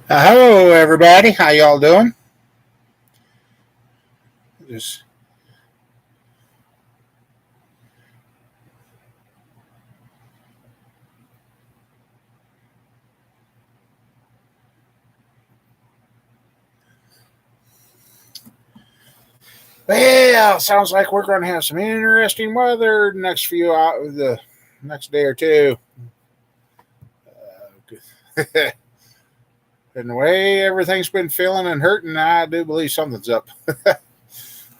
Hello, everybody. How y'all doing? Just well, sounds like we're going to have some interesting weather the next day or two. And the way everything's been feeling and hurting, I do believe something's up.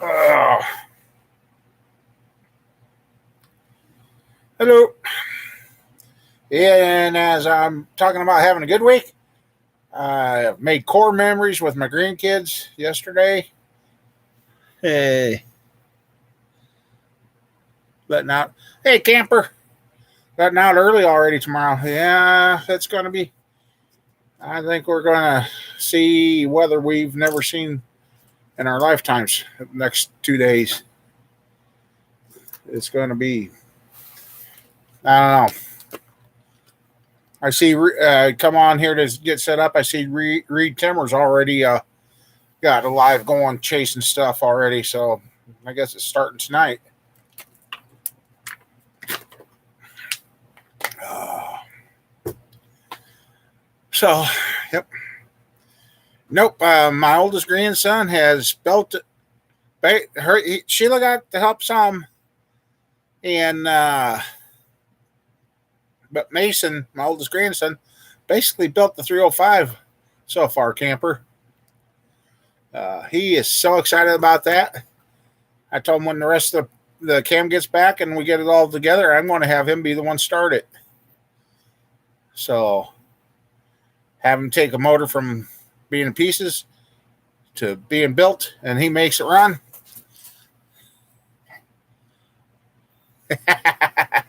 Oh, hello. Yeah, and as I'm talking about having a good week, I made core memories with my grandkids yesterday. Hey, letting out. Hey, camper. Letting out early already tomorrow. Yeah, it's going to be. I think we're going to see weather we've never seen in our lifetimes. The next 2 days, it's going to be. I don't know. I see. Come on here to get set up. I see Reed Timmer's already got a live going, chasing stuff already. So I guess it's starting tonight. Uh, so, yep. Nope. My oldest grandson has built. Sheila got to help some, and but Mason, my oldest grandson, basically built the 305 so far, camper. He is so excited about that. I told him when the rest of the cam gets back and we get it all together, I'm going to have him be the one start it. So have him take a motor from being in pieces to being built, and he makes it run. I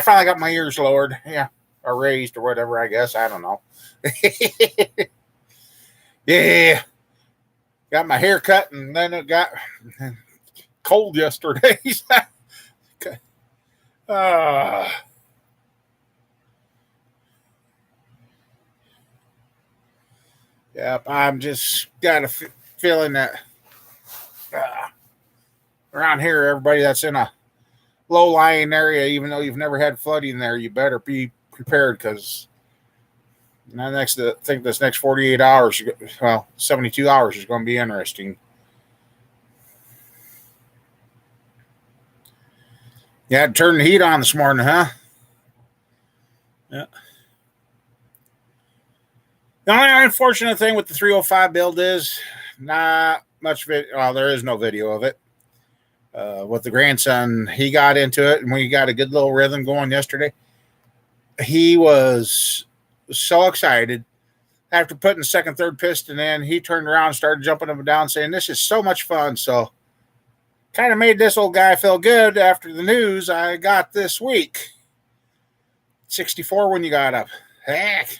finally got my ears lowered, yeah, or raised or whatever. I guess I don't know. Yeah, got my hair cut, and then it got cold yesterday. uh, yep, I'm just got a feeling that uh, around here, everybody that's in a low-lying area, even though you've never had flooding there, you better be prepared because I think this next 48 hours, well, 72 hours is going to be interesting. You had to turn the heat on this morning, huh? Yeah. The only unfortunate thing with the 305 build is not much video. Well, there is no video of it. With the grandson, he got into it, and we got a good little rhythm going yesterday. He was so excited after putting the second, third piston in. He turned around and started jumping up and down, saying, "This is so much fun." So, kind of made this old guy feel good after the news I got this week. 64 when you got up. Heck,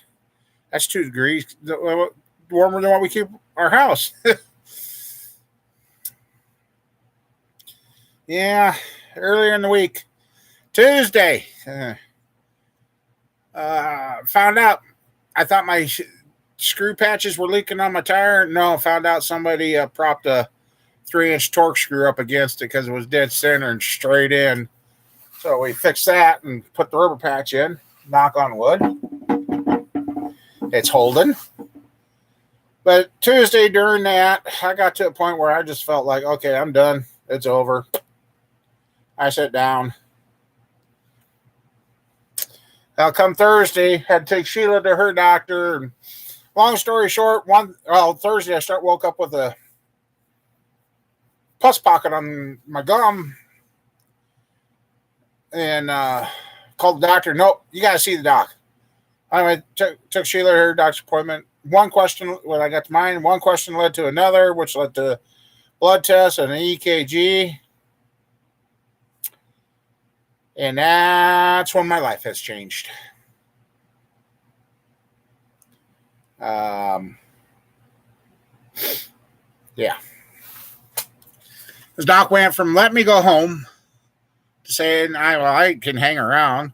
that's 2 degrees warmer than what we keep our house. Yeah, earlier in the week, Tuesday, found out. I thought my screw patches were leaking on my tire. No, found out somebody propped a 3-inch torque screw up against it because it was dead center and straight in. So we fixed that and put the rubber patch in. Knock on wood. It's holding. But Tuesday during that, I got to a point where I just felt like, okay, I'm done. It's over. I sat down. Now, come Thursday, had to take Sheila to her doctor. And long story short, Thursday I woke up with a pus pocket on my gum, and called the doctor. Nope, you got to see the doc. I took Sheila to her doctor's appointment. One question when I got to mine, one question led to another, which led to blood tests and an EKG. And that's when my life has changed. Yeah. This doc went from let me go home to saying I can hang around,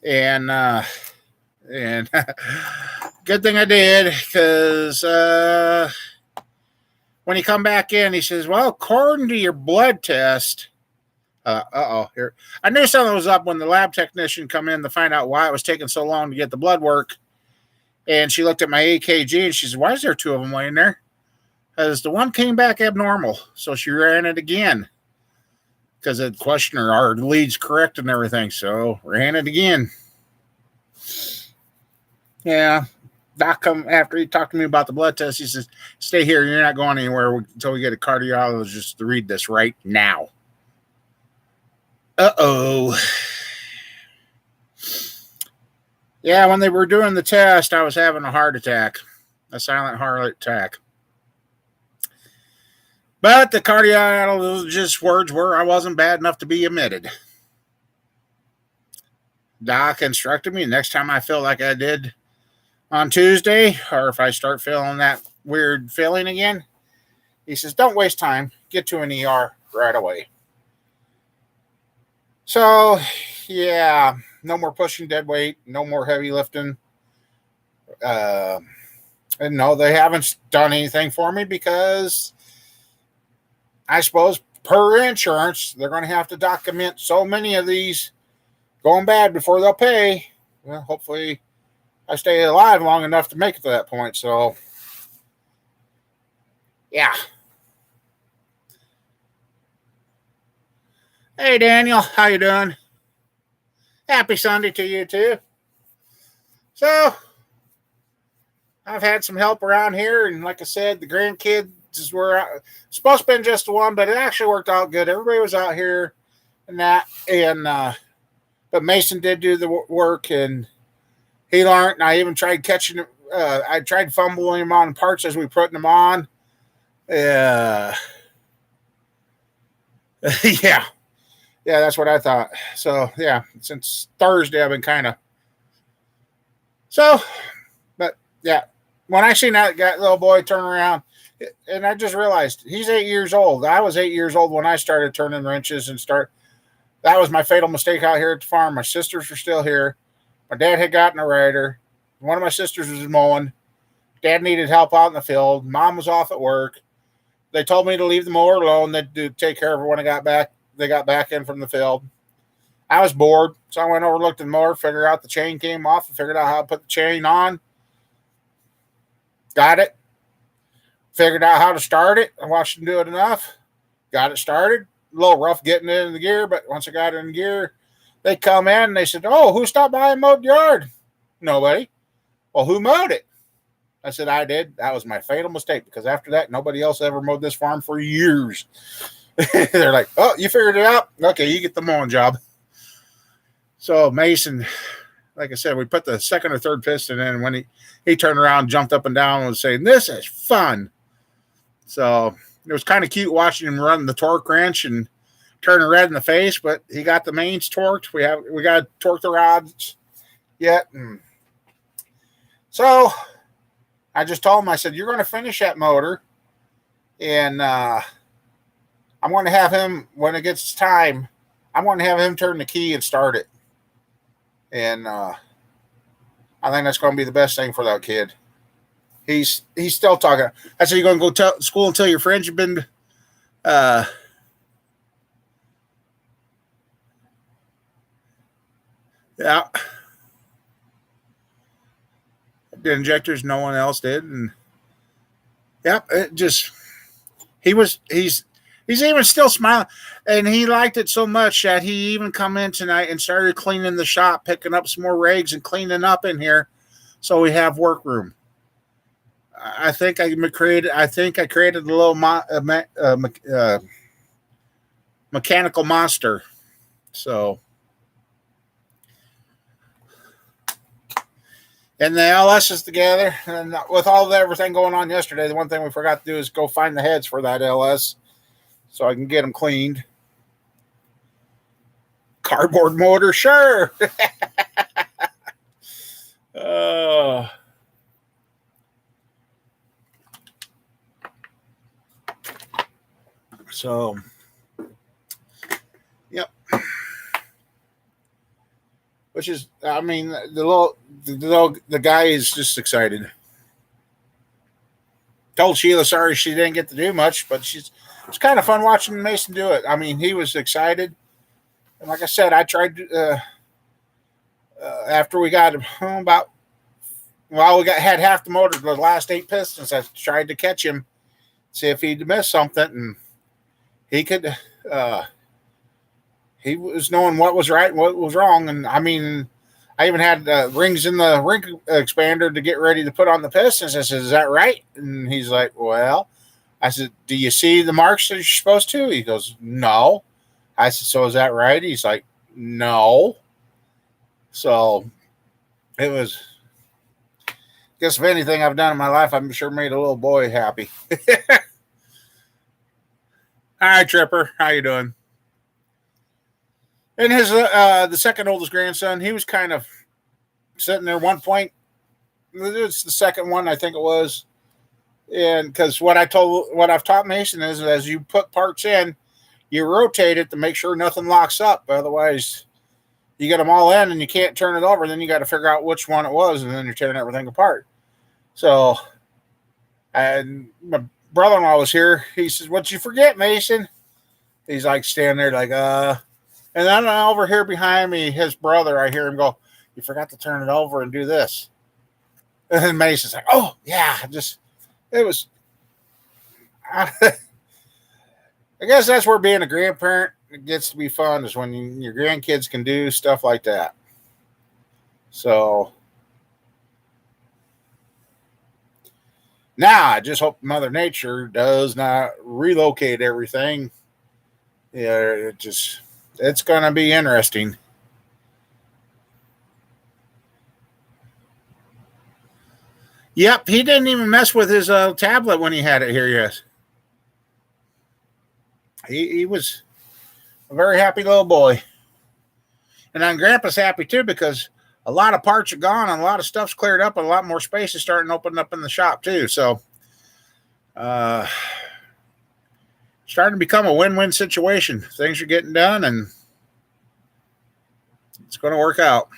and good thing I did, because when he come back in, he says, well, according to your blood test, here. I knew something was up when the lab technician come in to find out why it was taking so long to get the blood work. And she looked at my AKG and she said, why is there two of them laying there? Because the one came back abnormal. So she ran it again. Because it questioned her, our lead's correct and everything. So ran it again. Yeah. Doc come after he talked to me about the blood test. He says, stay here. You're not going anywhere until we get a cardiologist to read this right now. Uh-oh. Yeah, when they were doing the test, I was having a heart attack. A silent heart attack. But the cardiologist's words were, I wasn't bad enough to be admitted. Doc instructed me next time I feel like I did on Tuesday, or if I start feeling that weird feeling again, he says, don't waste time. Get to an ER right away. So, yeah, no more pushing dead weight, no more heavy lifting. And no, they haven't done anything for me because I suppose per insurance, they're going to have to document so many of these going bad before they'll pay. Well, hopefully I stay alive long enough to make it to that point. So, yeah. Hey, Daniel, how you doing? Happy Sunday to you, too. So, I've had some help around here, and like I said, the grandkids were supposed to be just the one, but it actually worked out good. Everybody was out here and that, and but Mason did do the work, and he learned, and I even tried catching I tried fumbling him on parts as we put them on. Yeah. Yeah, that's what I thought. So, yeah, since Thursday, I've been kind of. So, but, yeah, when I seen that little boy turn around, and I just realized he's 8 years old. I was 8 years old when I started turning wrenches and that was my fatal mistake out here at the farm. My sisters were still here. My dad had gotten a rider. One of my sisters was mowing. Dad needed help out in the field. Mom was off at work. They told me to leave the mower alone. They'd take care of her when I got back. They got back in from the field. I was bored, so I went over, looked at the mower, figured out the chain came off, and figured out how to put the chain on. Got it. Figured out how to start it. I watched them do it enough. Got it started. A little rough getting it in the gear, but once I got it in gear, they come in and they said, oh, who stopped by and mowed the yard? Nobody. Well, who mowed it? I said, I did. That was my fatal mistake because after that, nobody else ever mowed this farm for years. They're like, oh, you figured it out? Okay, you get the mowing job. So Mason, like I said, we put the second or third piston in. When he turned around, jumped up and down, and was saying, this is fun. So it was kind of cute watching him run the torque wrench and turning red in the face, but he got the mains torqued. We got to torque the rods yet. And so I just told him, I said, you're going to finish that motor, and I'm going to have him, when it gets time, I'm going to have him turn the key and start it. And I think that's going to be the best thing for that kid. He's still talking. I said, you're going to go to school and tell your friends you've been yeah. The injectors, no one else did. And yep, it just he's even still smiling, and he liked it so much that he even come in tonight and started cleaning the shop, picking up some more rigs and cleaning up in here, so we have work room. I think I created a little mechanical monster. So, and the LS is together, and with everything going on yesterday, the one thing we forgot to do is go find the heads for that LS, so I can get them cleaned. Cardboard motor, sure. So, yep. which is, I mean, the guy is just excited. Told Sheila sorry she didn't get to do much, but it's kind of fun watching Mason do it. I mean, he was excited, and like I said, I tried to, after we got about, well, we had half the motor, the last 8 pistons. I tried to catch him, see if he'd missed something, and he could. He was knowing what was right and what was wrong, and I mean, I even had rings in the ring expander to get ready to put on the pistons. I said, "Is that right?" And he's like, "Well," I said, "Do you see the marks that you're supposed to?" He goes, "No." I said, "So is that right?" He's like, "No." So it was. I guess if anything I've done in my life, I'm sure made a little boy happy. Hi, Tripper. How you doing? And his the second oldest grandson, he was kind of sitting there. One point, it's the second one, I think it was, and because what I've taught Mason is as you put parts in, you rotate it to make sure nothing locks up. Otherwise, you get them all in and you can't turn it over. Then you got to figure out which one it was, and then you're tearing everything apart. So, and my brother-in-law was here. He says, "What'd you forget, Mason?" He's like standing there like, And then over here behind me, his brother, I hear him go, "You forgot to turn it over and do this." And then Mason's like, "Oh, yeah, it was." I guess that's where being a grandparent gets to be fun, is when your grandkids can do stuff like that. So now I just hope Mother Nature does not relocate everything. Yeah, it's going to be interesting. Yep, he didn't even mess with his tablet when he had it here. Yes, he was a very happy little boy, and then Grandpa's happy too because a lot of parts are gone and a lot of stuff's cleared up and a lot more space is starting to open up in the shop too. So, starting to become a win-win situation. Things are getting done, and it's going to work out.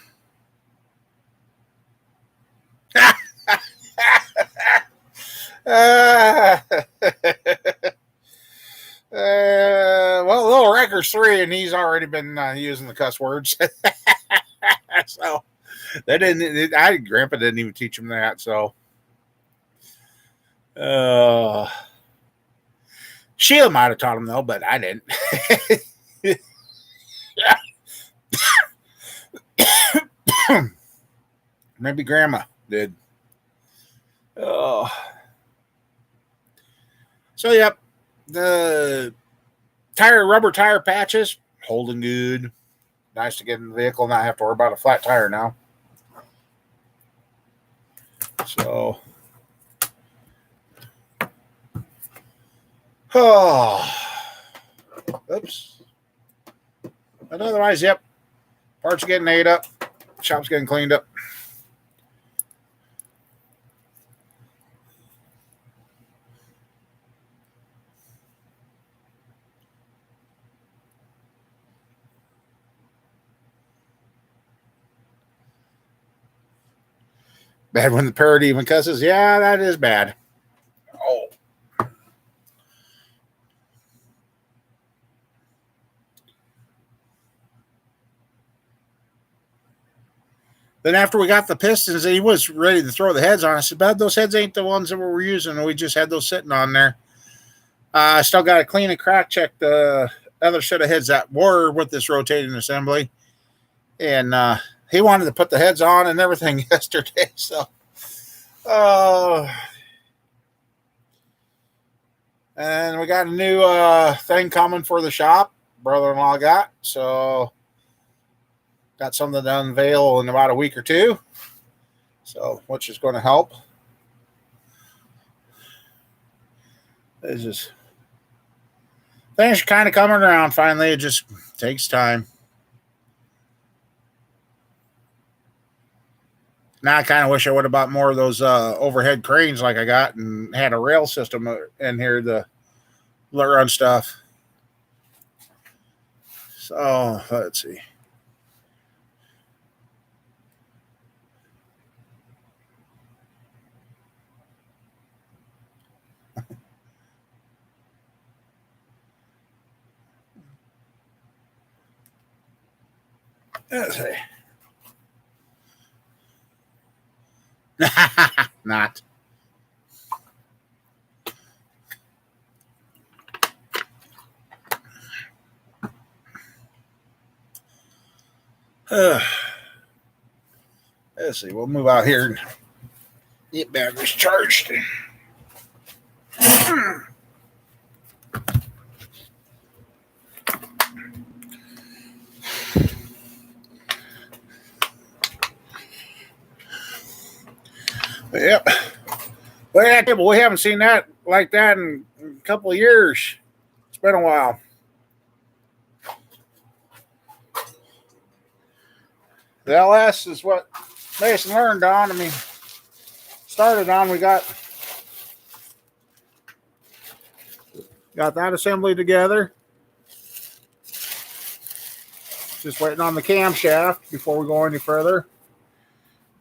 Well, little Wrecker's 3, and he's already been using the cuss words. So they didn't. Grandpa didn't even teach him that. So, Sheila might have taught him though, but I didn't. Maybe Grandma did. So yep, the rubber tire patches holding good. Nice to get in the vehicle, not have to worry about a flat tire now. So, oops. But otherwise, yep, parts are getting ate up, shop's getting cleaned up. Bad when the parrot even cusses. Yeah, that is bad. Oh. Then after we got the pistons, he was ready to throw the heads on. I said, "Bud, those heads ain't the ones that we were using. We just had those sitting on there." I still got to clean and crack check the other set of heads that were with this rotating assembly. And he wanted to put the heads on and everything yesterday. So, and we got a new thing coming for the shop. Brother-in-law got. So, got something to unveil in about a week or two. So, which is going to help. It's just, things are kind of coming around finally. It just takes time. Now I kind of wish I would have bought more of those overhead cranes like I got and had a rail system in here to run stuff. So let's see. Let's see. Not. Let's see. We'll move out here and get batteries charged. Yep. Look at that table. We haven't seen that like that in a couple of years. It's been a while. The LS is what Mason learned on. I mean, started on. We got that assembly together. Just waiting on the camshaft before we go any further.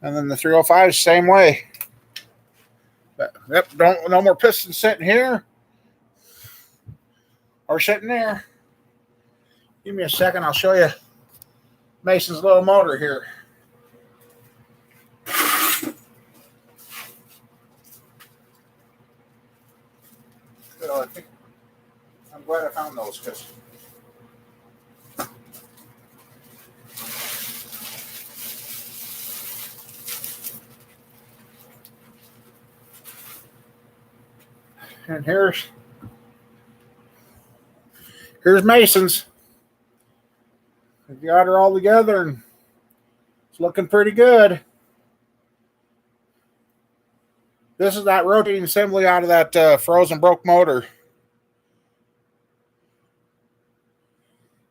And then the 305 same way. But, yep, no more pistons sitting here or sitting there. Give me a second. I'll show you Mason's little motor here. So I'm glad I found those because and here's Mason's. We got her all together and it's looking pretty good. This is that rotating assembly out of that frozen broke motor.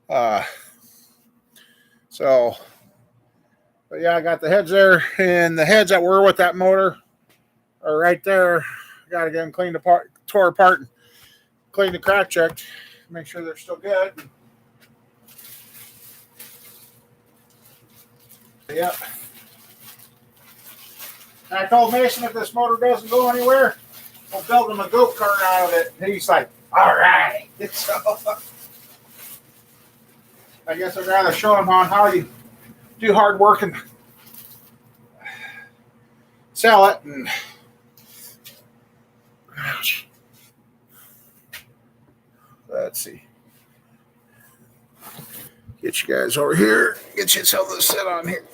But yeah, I got the heads there, and the heads that were with that motor are right there. Got to get them cleaned apart, tore apart, and clean the crack checked, make sure they're still good. Yep. And I told Mason if this motor doesn't go anywhere, we'll build him a go-kart out of it. And he's like, all right. So, I guess I'd rather show him on how you do hard work and sell it. And ouch. Let's see. Get you guys over here. Get you something to sit on here.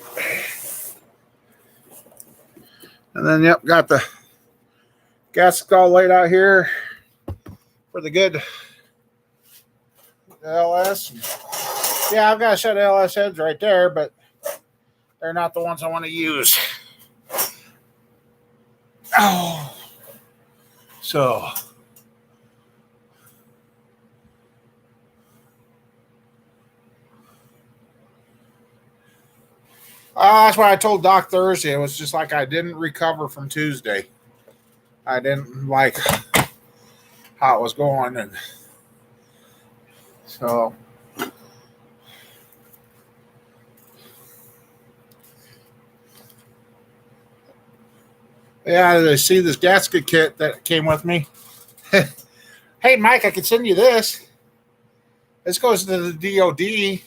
And then, yep, got the gasket all laid out here for the good LS. Yeah, I've got a set of LS heads right there, but they're not the ones I want to use. Oh. So. That's why I told Doc Thursday. It was just like I didn't recover from Tuesday. I didn't like how it was going. And so. Yeah, I see this gasket kit that came with me. Hey, Mike, I can send you this. This goes to the DOD.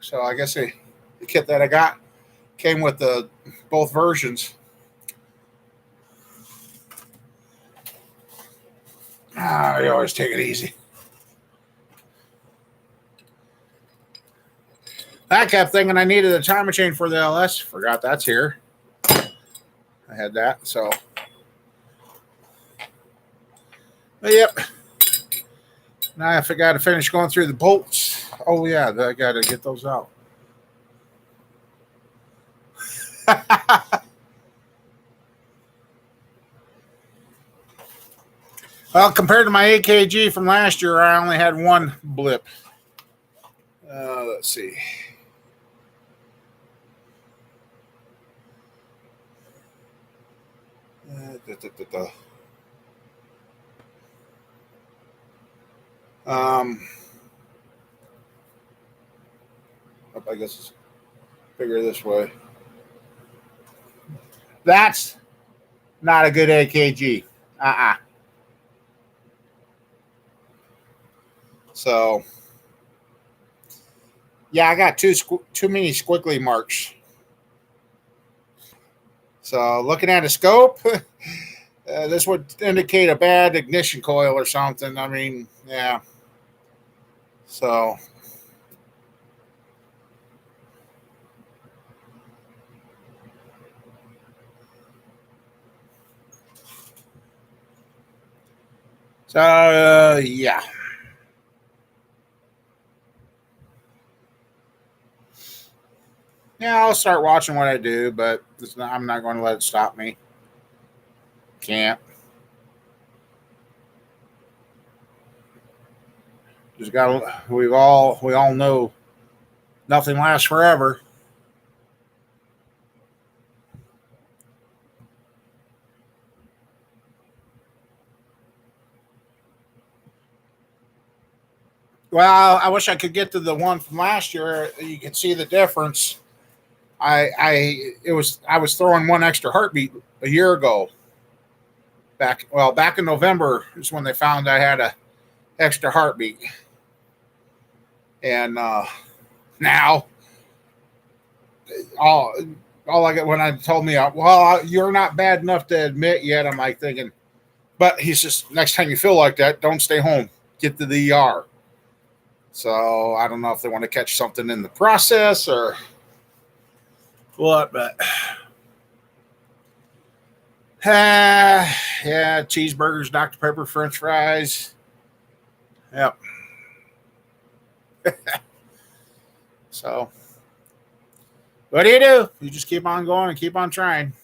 So I guess the kit that I got came with both versions. You always take it easy. I kept thinking I needed a time machine for the LS. Forgot that's here. I had that, so. But yep. Now I forgot to finish going through the bolts. Oh, yeah, I got to get those out. Well, compared to my AKG from last year, I only had one blip. Let's see. I guess it's bigger this way. That's not a good AKG. So, Yeah, I got too many squiggly marks. So looking at a scope, this would indicate a bad ignition coil or something. I mean, yeah. So, yeah. Yeah, I'll start watching what I do, but I'm not going to let it stop me. Can't. Just got. We all know nothing lasts forever. Well, I wish I could get to the one from last year. You can see the difference. I was throwing one extra heartbeat a year ago. Back in November is when they found I had a extra heartbeat, and now all all I got when I told me, well, you're not bad enough to admit yet. I'm like thinking, but he's just next time you feel like that, don't stay home, get to the ER. So I don't know if they want to catch something in the process or what, but yeah, cheeseburgers, Dr. Pepper, French fries. Yep. So what do? You just keep on going and keep on trying.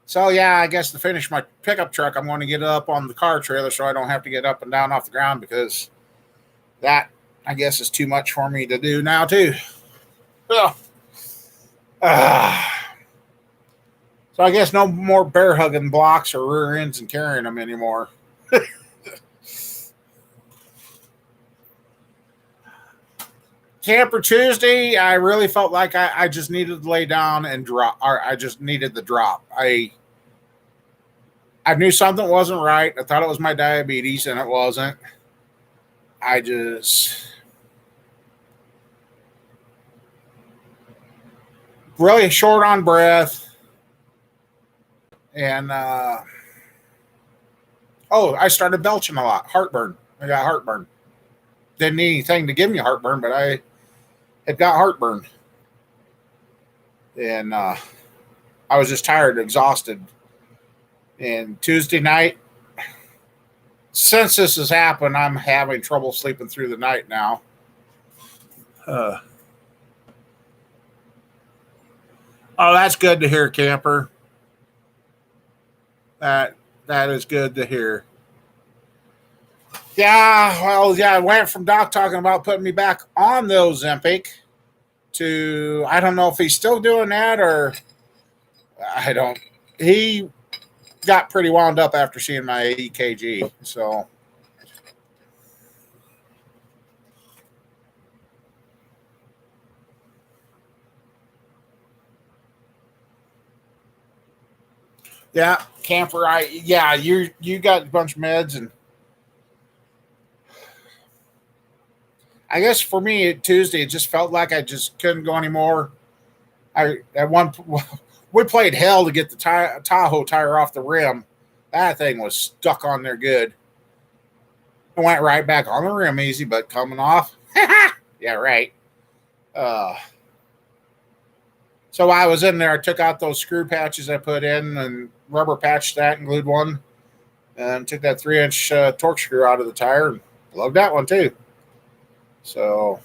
So yeah, I guess to finish my pickup truck, I'm going to get up on the car trailer so I don't have to get up and down off the ground because that I guess is too much for me to do now too. Ugh. So I guess no more bear hugging blocks or rear ends and carrying them anymore. Camper Tuesday, I really felt like I just needed to lay down and drop, or I just needed the drop. I knew something wasn't right. I thought it was my diabetes, and it wasn't. I just really short on breath, and I started belching a lot. Heartburn. I got heartburn. Didn't need anything to give me heartburn, but I had got heartburn, and I was just tired, exhausted. And Tuesday night, since this has happened, I'm having trouble sleeping through the night now. Uh, oh, that's good to hear, camper. That that is good to hear. Yeah, well, yeah, I went from Doc talking about putting me back on the Ozempic to I don't know if he's still doing that or I don't. He got pretty wound up after seeing my EKG, so yeah, camper. You got a bunch of meds, and I guess for me Tuesday it just felt like I just couldn't go anymore. I at one we played hell to get the Tahoe tire off the rim. That thing was stuck on there good. I went right back on the rim easy, but coming off, yeah, right. Uh, so while I was in there, I took out those screw patches I put in and rubber patched that and glued one, and took that 3-inch torque screw out of the tire and plugged that one too. So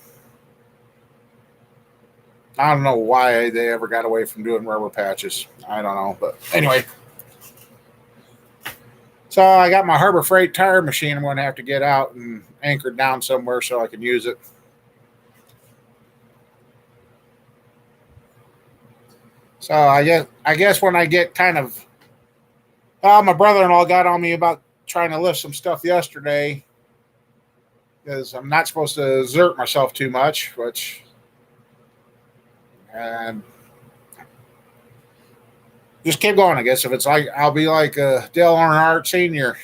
I don't know why they ever got away from doing rubber patches. I don't know, but anyway. So I got my Harbor Freight tire machine. I'm going to have to get out and anchor it down somewhere so I can use it. So I guess when I get kind of, my brother-in-law got on me about trying to lift some stuff yesterday because I'm not supposed to exert myself too much, which and just keep going. I guess if it's like I'll be like Dale Earnhardt Senior.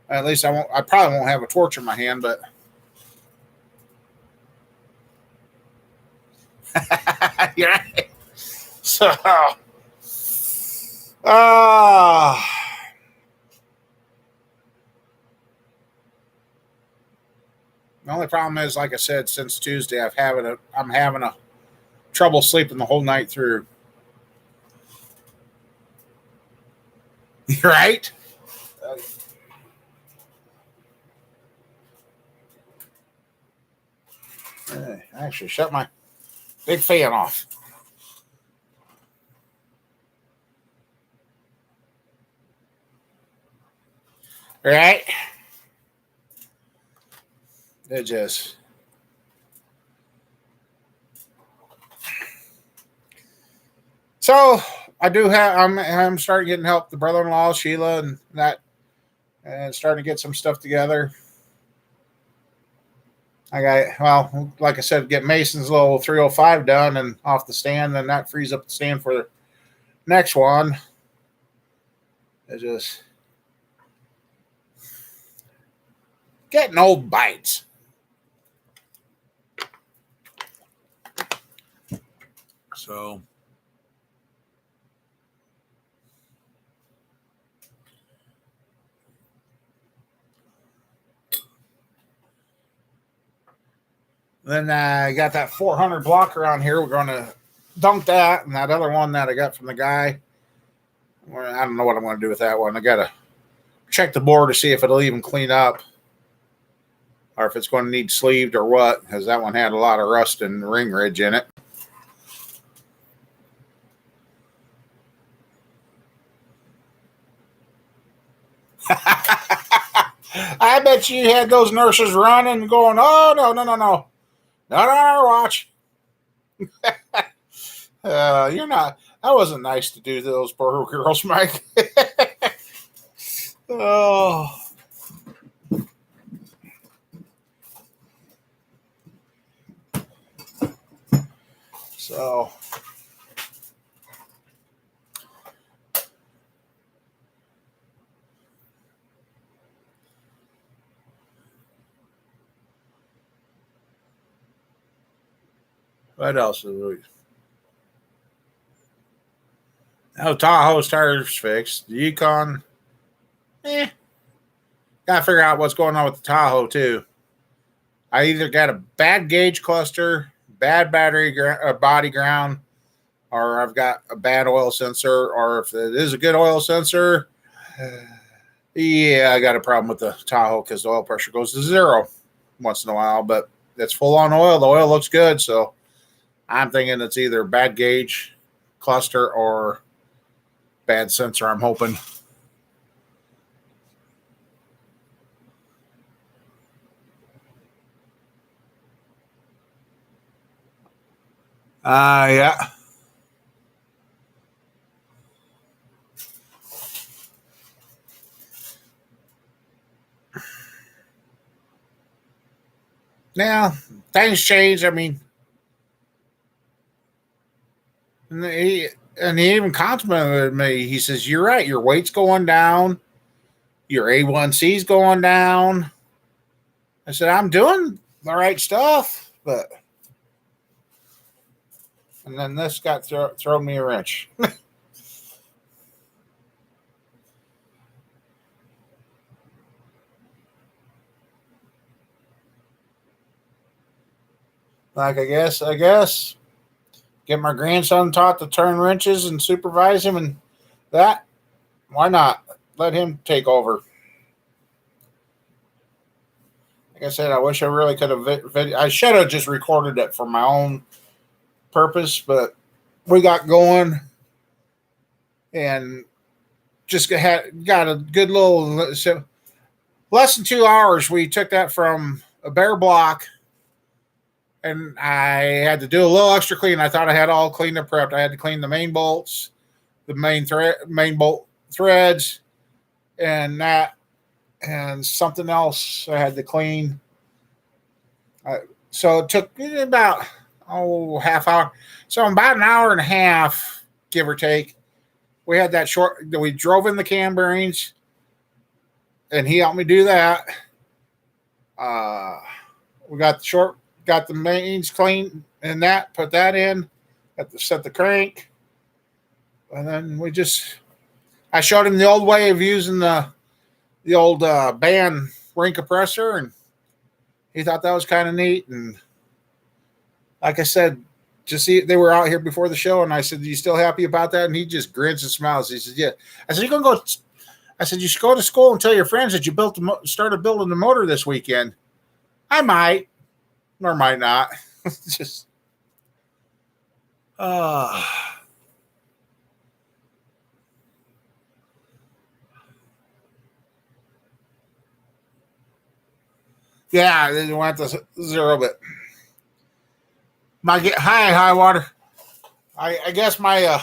At least I probably won't have a torch in my hand, but yeah. So, uh, the only problem is, like I said, since Tuesday, I'm having a trouble sleeping the whole night through. Right? I actually shut my big fan off. Right? It just. So I do have. I'm starting getting help. The brother-in-law Sheila and that, and starting to get some stuff together. I got, well, like I said, get Mason's little 305 done and off the stand, then that frees up the stand for the next one. It just getting old bites. So then I got that 400 blocker on here. We're going to dunk that, and that other one that I got from the guy. I don't know what I'm going to do with that one. I got to check the board to see if it'll even clean up, or if it's going to need sleeved or what, because that one had a lot of rust and ring ridge in it. I bet you had those nurses running and going, oh, no, no, no, no. Not on our watch. You're not. That wasn't nice to do to those poor girls, Mike. Oh. So. What else is we? Oh, Tahoe's tires fixed. The Yukon, gotta figure out what's going on with the Tahoe too. I either got a bad gauge cluster, bad body ground, or I've got a bad oil sensor. Or if it is a good oil sensor, yeah, I got a problem with the Tahoe because the oil pressure goes to zero once in a while. But it's full on oil. The oil looks good, so I'm thinking it's either bad gauge cluster or bad sensor, I'm hoping. Yeah. Now, things change. I mean, and he even complimented me. He says, "You're right. Your weight's going down. Your A1C's going down." I said, "I'm doing the right stuff," but and then this got thrown me a wrench. Like I guess, get my grandson taught to turn wrenches and supervise him, and that. Why not let him take over? Like I said, I wish I really could have. I should have just recorded it for my own purpose, but we got going and just got a good little. So less than 2 hours, we took that from a bare block, and I had to do a little extra clean. I thought I had all cleaned up prepped. I had to clean the main bolts, the main bolt threads, and that, and something else I had to clean. So it took about half hour. So about an hour and a half, give or take. We had that short. We drove in the cam bearings, and he helped me do that. We got the mains clean and that, put that in, set the crank, and then I showed him the old way of using the old band ring compressor, and he thought that was kind of neat. And like I said, they were out here before the show, and I said, "Are you still happy about that?" And he just grins and smiles. He says, "Yeah." I said, "You gonna go?" I said, "You should go to school and tell your friends that you started building the motor this weekend." I might, or might not. Just, yeah, they went to zero, but high water. I guess my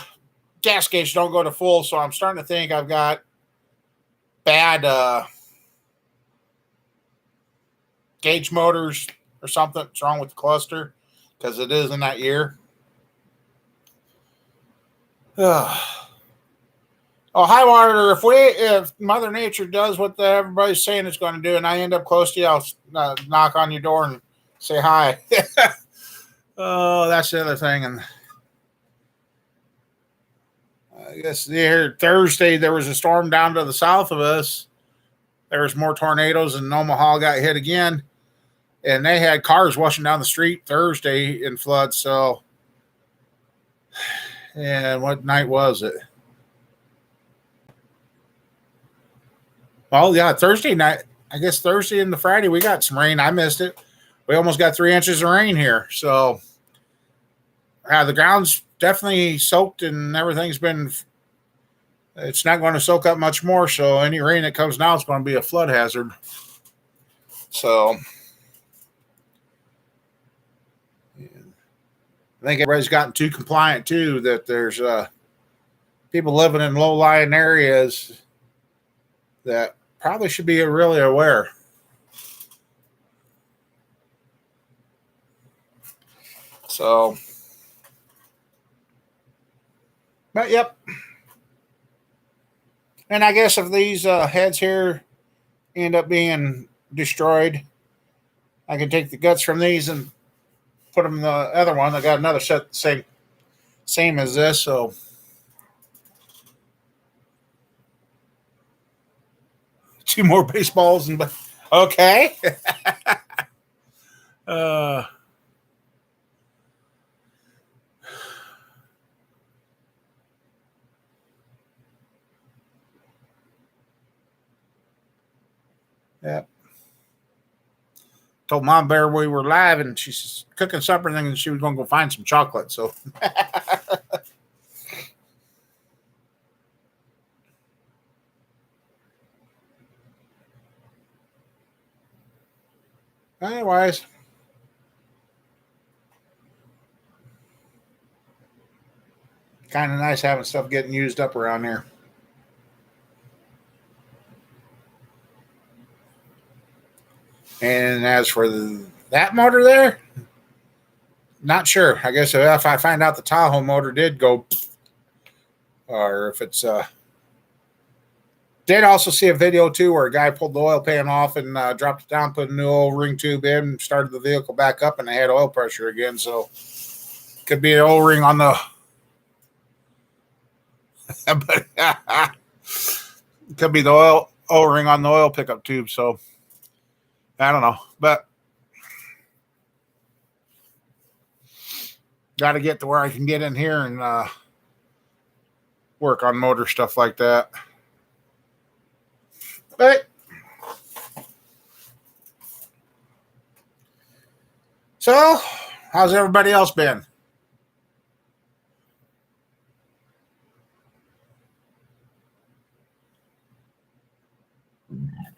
gas gauge don't go to full, so I'm starting to think I've got bad gauge motors or something. What's wrong with the cluster, because it is in that year. High water. If Mother Nature does what everybody's saying it's going to do, and I end up close to you, I'll knock on your door and say hi. Oh, that's the other thing. And I guess here Thursday there was a storm down to the south of us. There was more tornadoes, and Omaha got hit again, and they had cars washing down the street Thursday in floods. So, and what night was it? Well, yeah, Thursday night. I guess Thursday and the Friday we got some rain. I missed it. We almost got 3 inches of rain here. So, the ground's definitely soaked, and everything's been. It's not going to soak up much more. So, any rain that comes now is going to be a flood hazard. So, I think everybody's gotten too compliant too. That there's people living in low-lying areas that probably should be really aware. So, but yep. And I guess if these heads here end up being destroyed, I can take the guts from these and put them in the other one. I got another set same as this. So, 2 more baseballs and okay. Yeah. Told Mom Bear we were live, and she's cooking something, and she was going to go find some chocolate. So, anyways, kind of nice having stuff getting used up around here. And as for that motor there, not sure. I guess if I find out the Tahoe motor did go, or if it's did also see a video too where a guy pulled the oil pan off and dropped it down, put a new oil ring tube in, started the vehicle back up, and they had oil pressure again. So could be an oil ring on the, but could be the oil ring on the oil pickup tube. So I don't know, but got to get to where I can get in here and work on motor stuff like that. But so, how's everybody else been?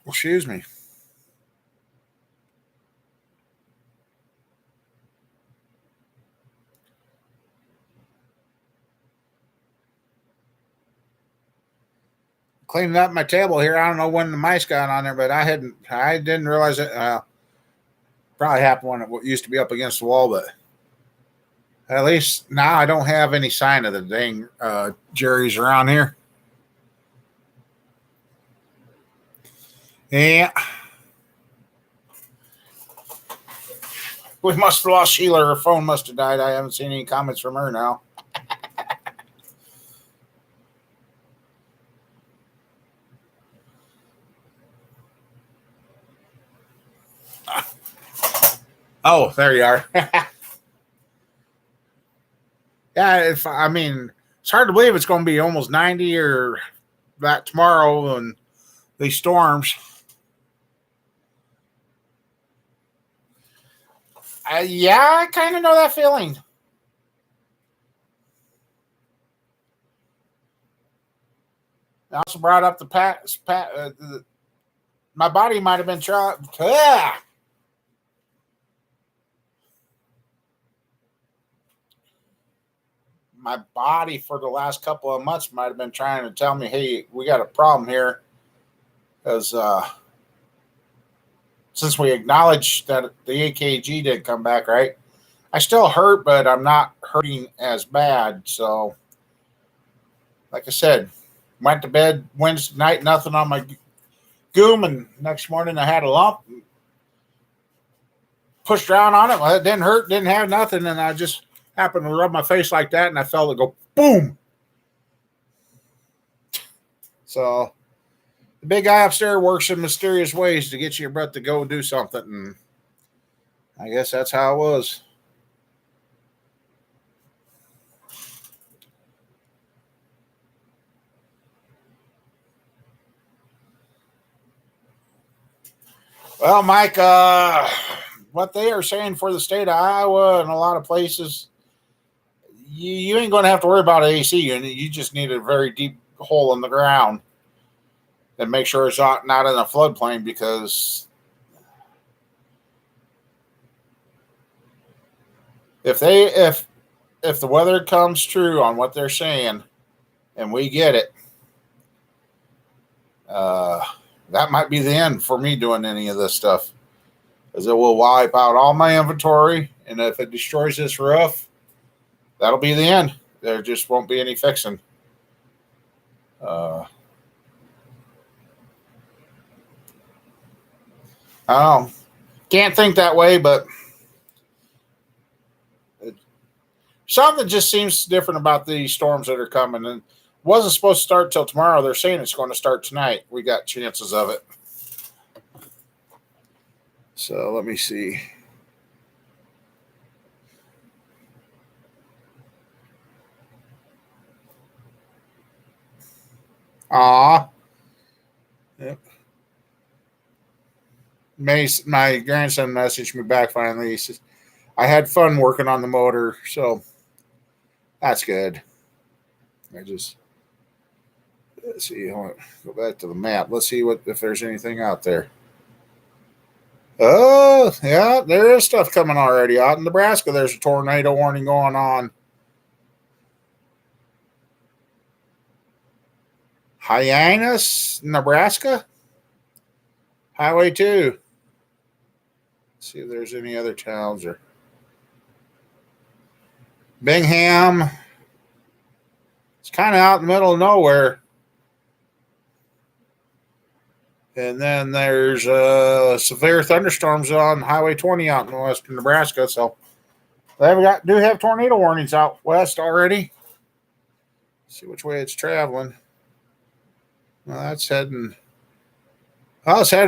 Excuse me. Cleaning up my table here. I don't know when the mice got on there, but I didn't realize it. Probably happened when it used to be up against the wall, but at least now I don't have any sign of the dang Jerry's around here. Yeah. We must have lost Sheila. Her phone must have died. I haven't seen any comments from her now. Oh, there you are. Yeah, it's hard to believe it's going to be almost 90 or that tomorrow and these storms. Yeah, I kind of know that feeling. I also brought up my body might have been trying. My body for the last couple of months might have been trying to tell me, hey, we got a problem here. Because since we acknowledged that the AKG didn't come back right, I still hurt, but I'm not hurting as bad. So, like I said, went to bed Wednesday night, nothing on my goom, and next morning I had a lump. Pushed around on it. Well, it didn't hurt, didn't have nothing, and I just happened to rub my face like that, and I felt it go boom. So the big guy upstairs works in mysterious ways to get your breath to go do something, and I guess that's how it was. Well, Mike, what they are saying for the state of Iowa and a lot of places, you ain't going to have to worry about an AC unit. You just need a very deep hole in the ground and make sure it's not in a floodplain, because if the weather comes true on what they're saying and we get it, that might be the end for me doing any of this stuff, because it will wipe out all my inventory, and if it destroys this roof, that'll be the end. There just won't be any fixing. I don't know. Can't think that way, but something just seems different about these storms that are coming. And wasn't supposed to start till tomorrow. They're saying it's going to start tonight. We got chances of it. So let me see. Yep. My grandson messaged me back finally. He says, I had fun working on the motor, so that's good. Let's see. Go back to the map. Let's see if there's anything out there. Oh, yeah, there is stuff coming already. Out in Nebraska, there's a tornado warning going on. Hyannis, Nebraska? Highway 2. Let's see if there's any other towns. Or Bingham. It's kind of out in the middle of nowhere. And then there's severe thunderstorms on Highway 20 out in western Nebraska. So they do have tornado warnings out west already. Let's see which way it's traveling. Well, it's heading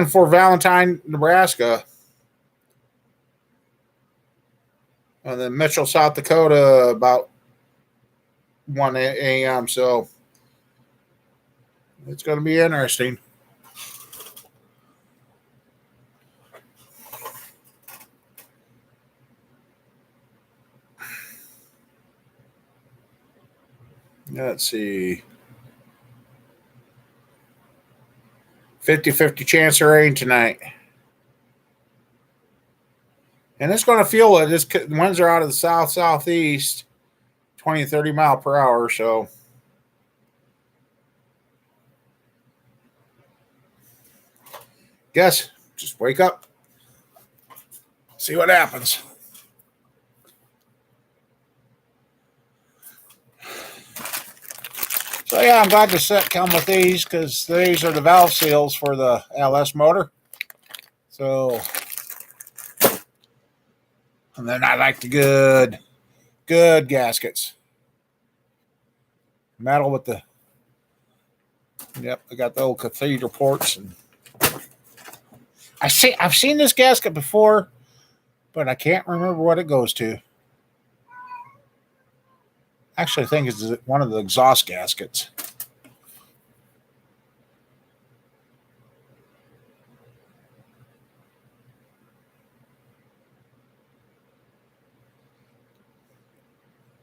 for Valentine, Nebraska. And then Mitchell, South Dakota, about 1 a.m. So it's going to be interesting. Let's see. 50-50 chance of rain tonight. And it's going to feel it. The winds are out of the southeast, 20 to 30 mile per hour. So guess just wake up, see what happens. So yeah, I'm glad the set come with these because these are the valve seals for the LS motor. So, and then I like the good gaskets. Metal with the, yep, I got the old cathedral ports. And I've seen this gasket before, but I can't remember what it goes to. Actually, I think it's one of the exhaust gaskets.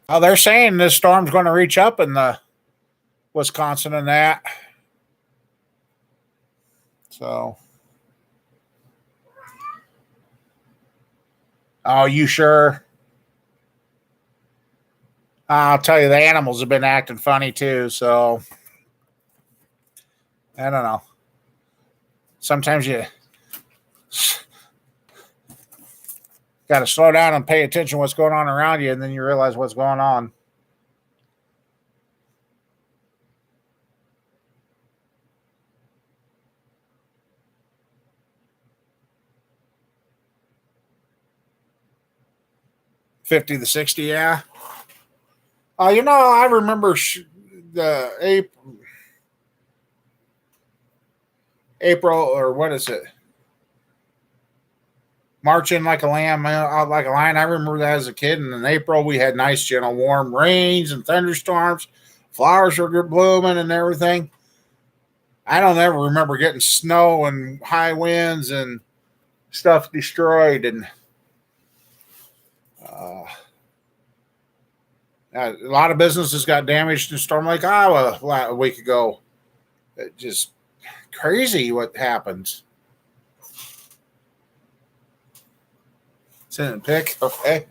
Oh, they're saying this storm's going to reach up in the Wisconsin and that. So, oh, you sure? I'll tell you, the animals have been acting funny too. So, I don't know. Sometimes you got to slow down and pay attention to what's going on around you, and then you realize what's going on. $50 to $60, yeah. I remember the April, or what is it? Marching like a lamb, out like a lion. I remember that as a kid. And in April, we had nice, gentle, warm rains and thunderstorms. Flowers were blooming and everything. I don't ever remember getting snow and high winds and stuff destroyed. And a lot of businesses got damaged in Storm Lake, Iowa a week ago. It just crazy what happens. Send a pic, okay.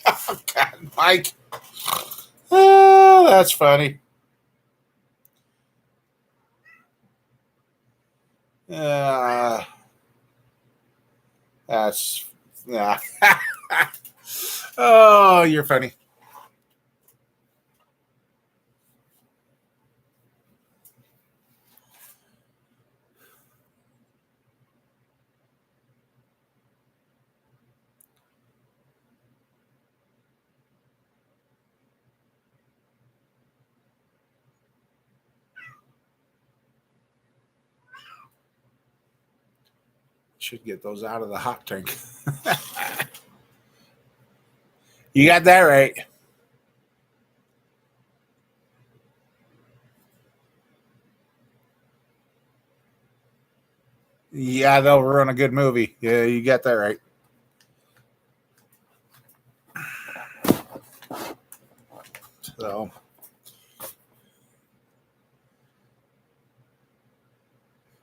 Oh, God, Mike. Oh, that's funny. Uh, that's yeah. Oh, you're funny. Should get those out of the hot tank. You got that right. Yeah, they'll ruin a good movie. Yeah, you got that right. So,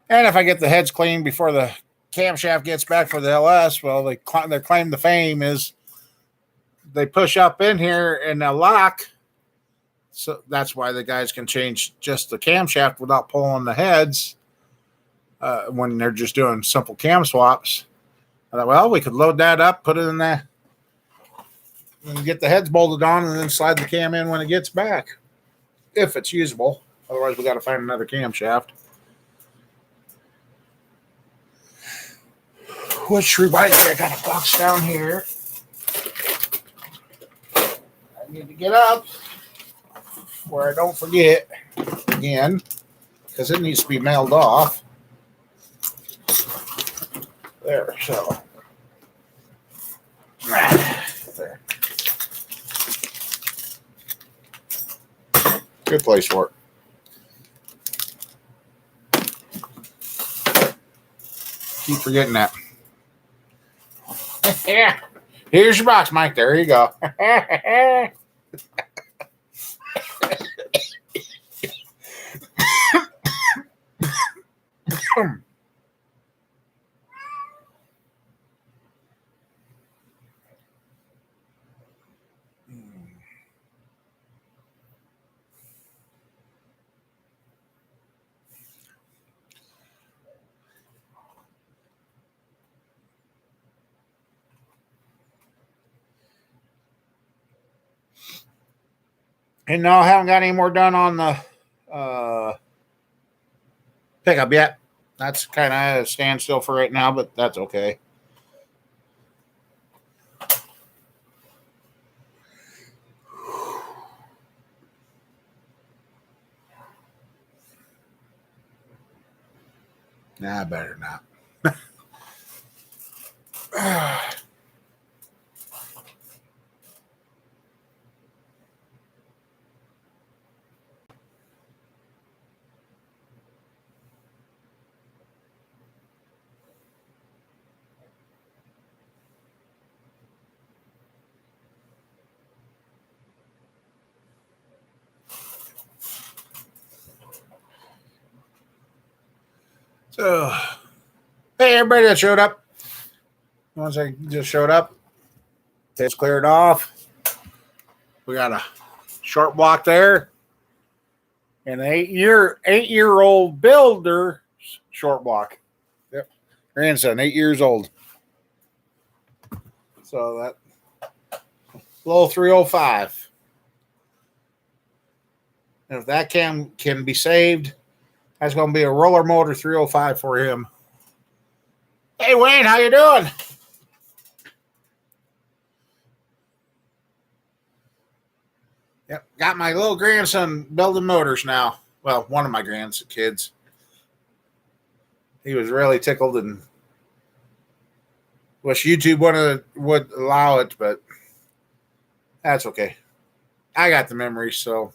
and if I get the heads clean before the camshaft gets back for the LS, well, their claim to fame is they push up in here and they'll lock. So that's why the guys can change just the camshaft without pulling the heads when they're just doing simple cam swaps. I thought, well, we could load that up, put it in there, and get the heads bolted on, and then slide the cam in when it gets back, if it's usable. Otherwise, we got to find another camshaft. Which reminds me, I got a box down here. I need to get up where I don't forget again, because it needs to be mailed off. There, so. There. Good place for it. Keep forgetting that. Yeah. Here's your box, Mike. There you go. And no, I haven't got any more done on the pickup yet. That's kind of a standstill for right now, but that's okay. Nah, better not. So, hey, everybody that showed up. Once I just showed up, it's cleared off. We got a short block there, and an eight-year-old builder short block. Yep, grandson, 8 years old. So that little 305. And if that can be saved, that's going to be a roller motor 305 for him. Hey, Wayne, how you doing? Yep, got my little grandson building motors now. Well, one of my kids. He was really tickled and wish YouTube would allow it, but that's okay. I got the memories, so.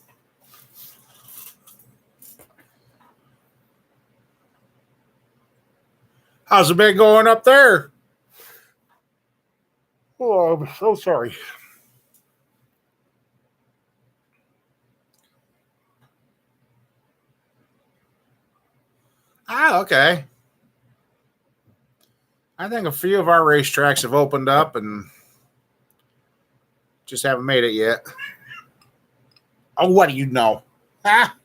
How's it been going up there? Oh, I'm so sorry. Ah, okay. I think a few of our racetracks have opened up and just haven't made it yet. Oh, what do you know? Ah.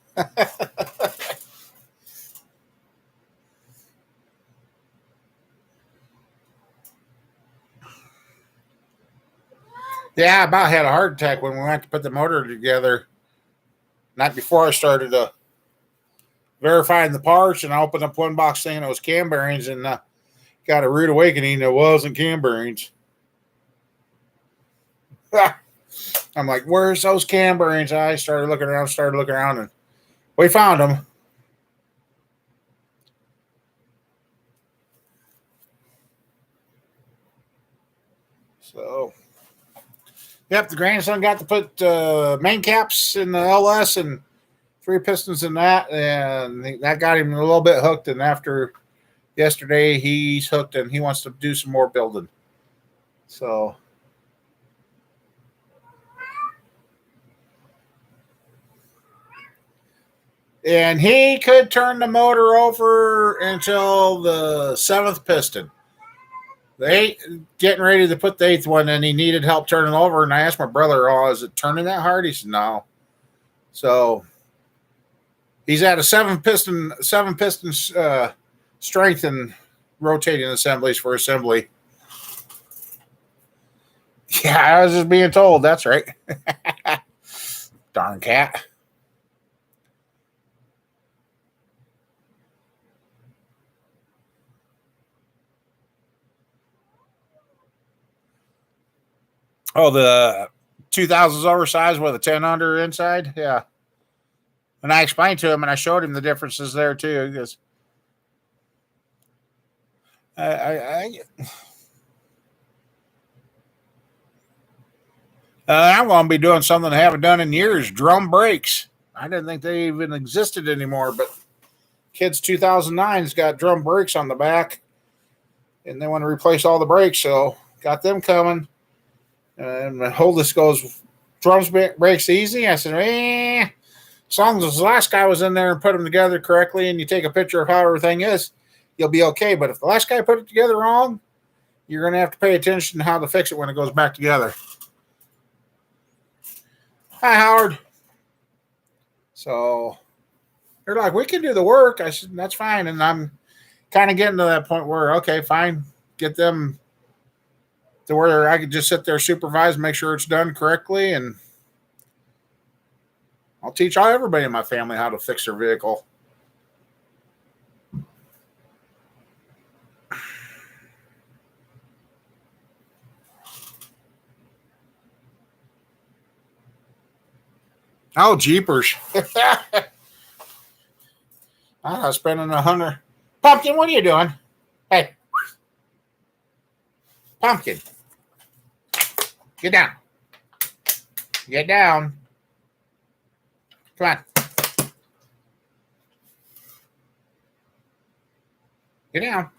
Yeah, I about had a heart attack when we went to put the motor together. Not before I started verifying the parts, and I opened up one box saying it was cam bearings, and got a rude awakening. It wasn't cam bearings. I'm like, where's those cam bearings? I started looking around, and we found them. So, yep, the grandson got to put main caps in the LS and 3 pistons in that, and that got him a little bit hooked. And after yesterday, he's hooked and he wants to do some more building. So, and he could turn the motor over until the 7th piston. Getting ready to put the 8th one, and he needed help turning over. And I asked my brother, "Oh, is it turning that hard?" He said, "No." So he's at a 7-piston strength and rotating assemblies for assembly. Yeah, I was just being told. That's right. Darn cat. Oh, the 2000's oversized with a 10 under inside? Yeah. And I explained to him and I showed him the differences there too. Because I'm going to be doing something I haven't done in years, drum brakes. I didn't think they even existed anymore, but kids 2009's got drum brakes on the back, and they want to replace all the brakes, so got them coming. And my oldest goes, drums brakes easy? I said, as long as the last guy was in there and put them together correctly and you take a picture of how everything is, you'll be okay. But if the last guy put it together wrong, you're going to have to pay attention to how to fix it when it goes back together. Hi, Howard. So they're like, we can do the work. I said, that's fine. And I'm kind of getting to that point where, okay, fine, get them to where I could just sit there, supervise, make sure it's done correctly. And I'll teach everybody in my family how to fix their vehicle. Oh, jeepers. I'm not spending $100. Pumpkin, what are you doing? Hey. Pumpkin. Get down. Get down. Come on. Get down.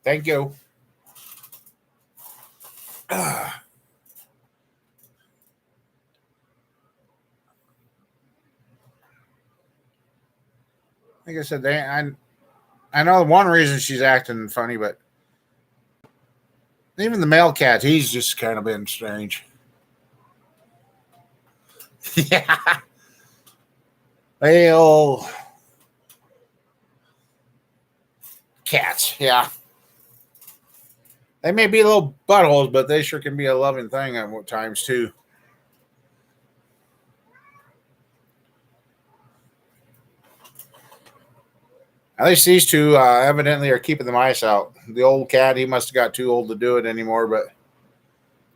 Thank you. Like I said, I know one reason she's acting funny, but even the male cat, he's just kind of been strange. Yeah. Male cats, yeah. They may be little buttholes, but they sure can be a loving thing at times, too. At least these two evidently are keeping the mice out. The old cat, he must have got too old to do it anymore, but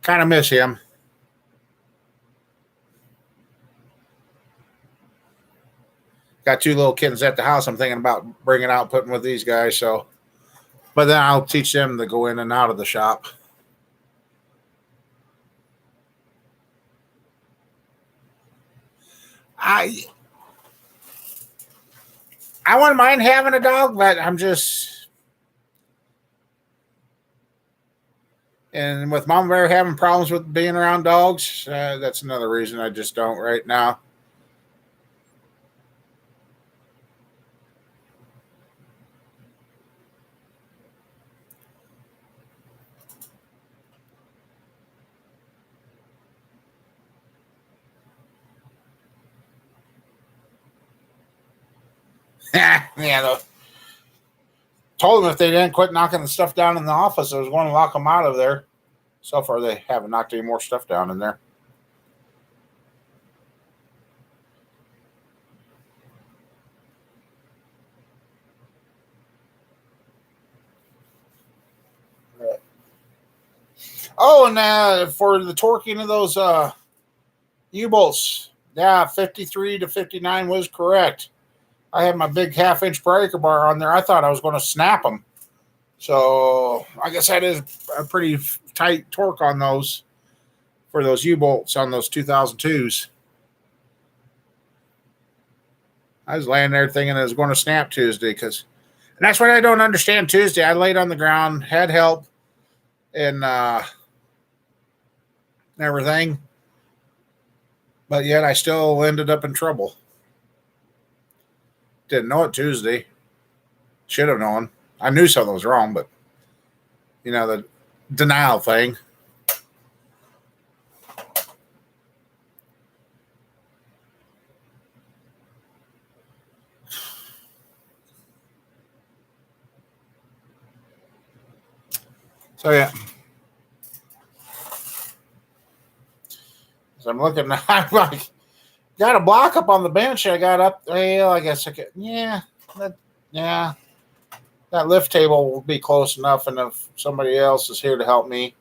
kind of miss him. Got 2 little kittens at the house. I'm thinking about bringing out, putting with these guys. So, but then I'll teach them to go in and out of the shop. I wouldn't mind having a dog, but I'm just, and with Mama Bear having problems with being around dogs, that's another reason I just don't right now. Yeah, told them if they didn't quit knocking the stuff down in the office, I was going to lock them out of there. So far, they haven't knocked any more stuff down in there. Oh, and for the torquing of those U-bolts, yeah, 53 to 59 was correct. I had my big half-inch breaker bar on there. I thought I was going to snap them. So I guess that is a pretty tight torque on those for those U-bolts on those 2002s. I was laying there thinking it was going to snap Tuesday and that's what I don't understand. Tuesday, I laid on the ground, had help, and everything, but yet I still ended up in trouble. Didn't know it Tuesday. Should have known. I knew something was wrong, but the denial thing. So yeah. So I'm looking. I'm like, got a block up on the bench. I got up. Well, I guess I could. Yeah. That lift table will be close enough, and if somebody else is here to help me.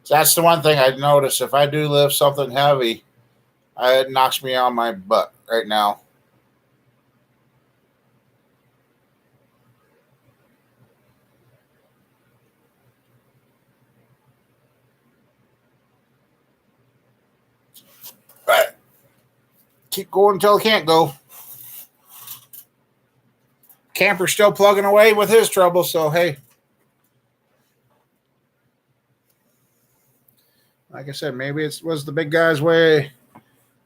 That's the one thing I notice. If I do lift something heavy, it knocks me on my butt right now. But keep going until I can't go. Camper's still plugging away with his trouble, so hey. Like I said, maybe it was the big guy's way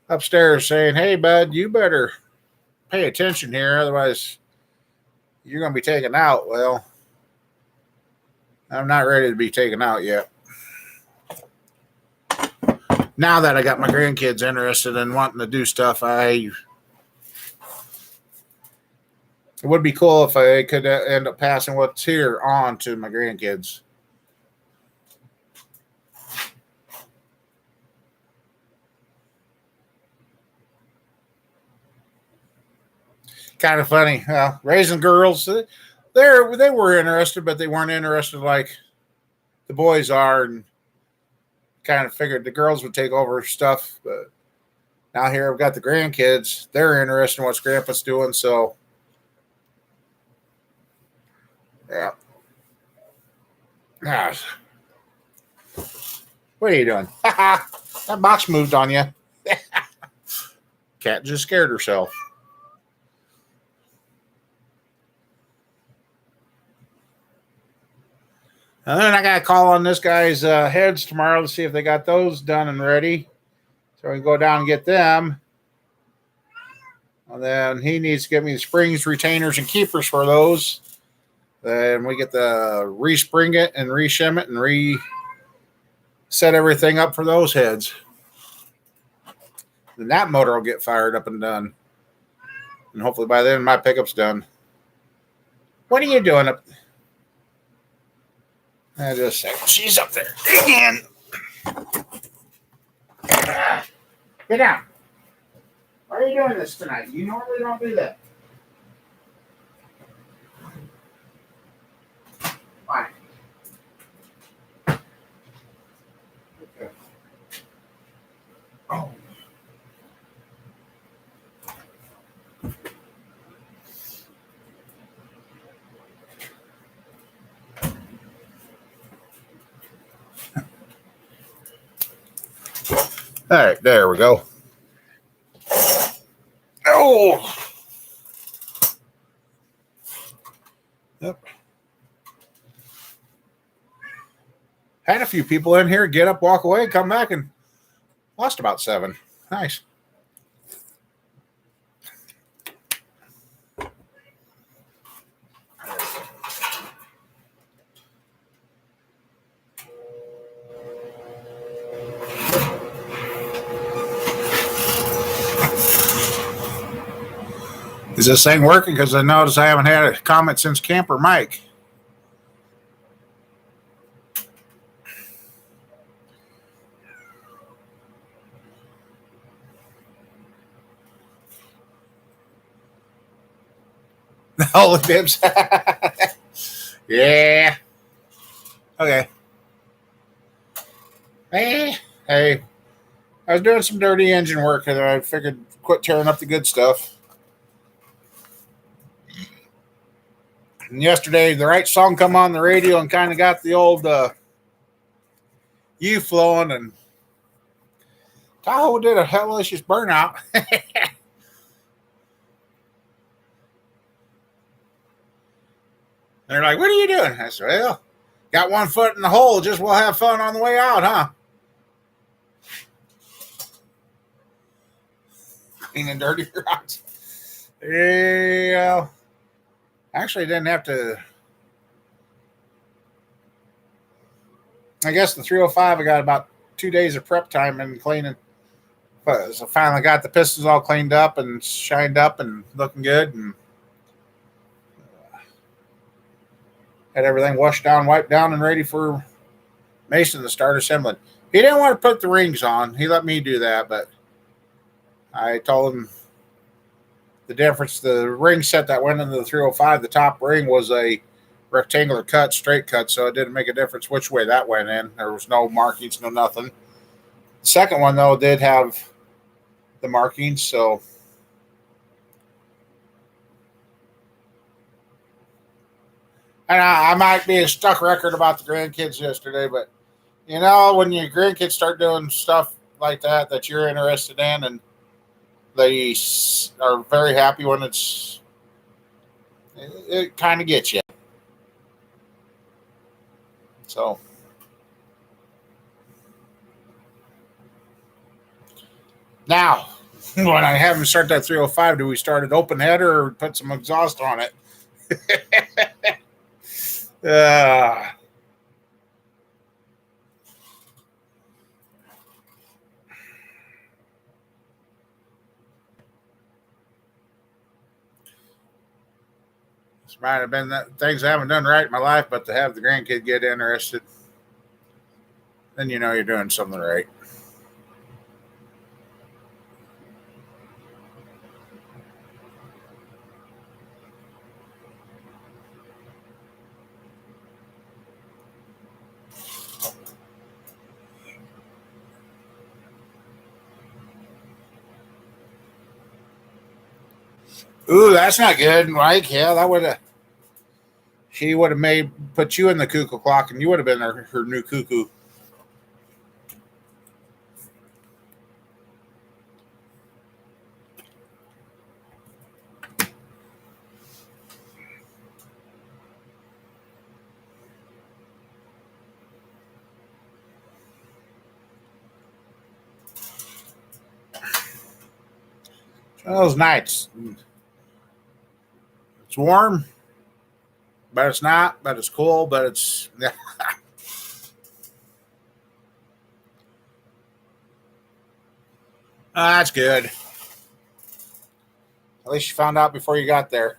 upstairs saying, hey, bud, you better pay attention here, otherwise you're going to be taken out. Well, I'm not ready to be taken out yet. Now that I got my grandkids interested in wanting to do stuff, it would be cool if I could end up passing what's here on to my grandkids. kind of funny. Raising girls, they were interested, but they weren't interested like the boys are, and kind of figured the girls would take over stuff. But now here I've got the grandkids; they're interested in what Grandpa's doing. So, yeah. Gosh. What are you doing? That box moved on you. Cat just scared herself. And then I got to call on this guy's heads tomorrow to see if they got those done and ready. So we can go down and get them. And then he needs to get me the springs, retainers, and keepers for those. Then we get to respring it and reshim it and reset everything up for those heads. Then that motor will get fired up and done. And hopefully by then my pickup's done. What are you doing up there? Just a second. She's up there again. Get down. Why are you doing this tonight? You normally don't do that. Why? Okay. Oh. All right, there we go. Oh. Yep. Had a few people in here get up, walk away, come back, and lost about 7. Nice. Is this thing working? Because I noticed I haven't had a comment since Camper Mike. All the bibs. Yeah. Okay. Hey, I was doing some dirty engine work and I figured quit tearing up the good stuff. And yesterday, the right song come on the radio and kind of got the old U flowing, and Tahoe did a hellicious burnout. They're like, "What are you doing?" I said, "Well, got one foot in the hole. Just we'll have fun on the way out, huh?" Cleaning dirty rocks. Yeah. Actually, didn't have to. I guess the 305, I got about 2 days of prep time and cleaning. But so finally got the pistons all cleaned up and shined up and looking good, and had everything washed down, wiped down, and ready for Mason to start assembling. He didn't want to put the rings on. He let me do that, but I told him the difference. The ring set that went into the 305, the top ring was a rectangular cut, straight cut, so it didn't make a difference which way that went in. There was no markings, no nothing. The second one, though, did have the markings, so and I might be a stuck record about the grandkids yesterday, but you know, when your grandkids start doing stuff like that you're interested in, and they are very happy when it kind of gets you. So now, when I have them start that 305, do we start it open header or put some exhaust on it? This might have been things I haven't done right in my life, but to have the grandkid get interested, then you know you're doing something right. Ooh, that's not good, Mike. Yeah, that would have. She would have made put you in the cuckoo clock, and you would have been her new cuckoo. Those nights, it's warm, but it's not. But it's cool. But it's yeah. That's good. At least you found out before you got there.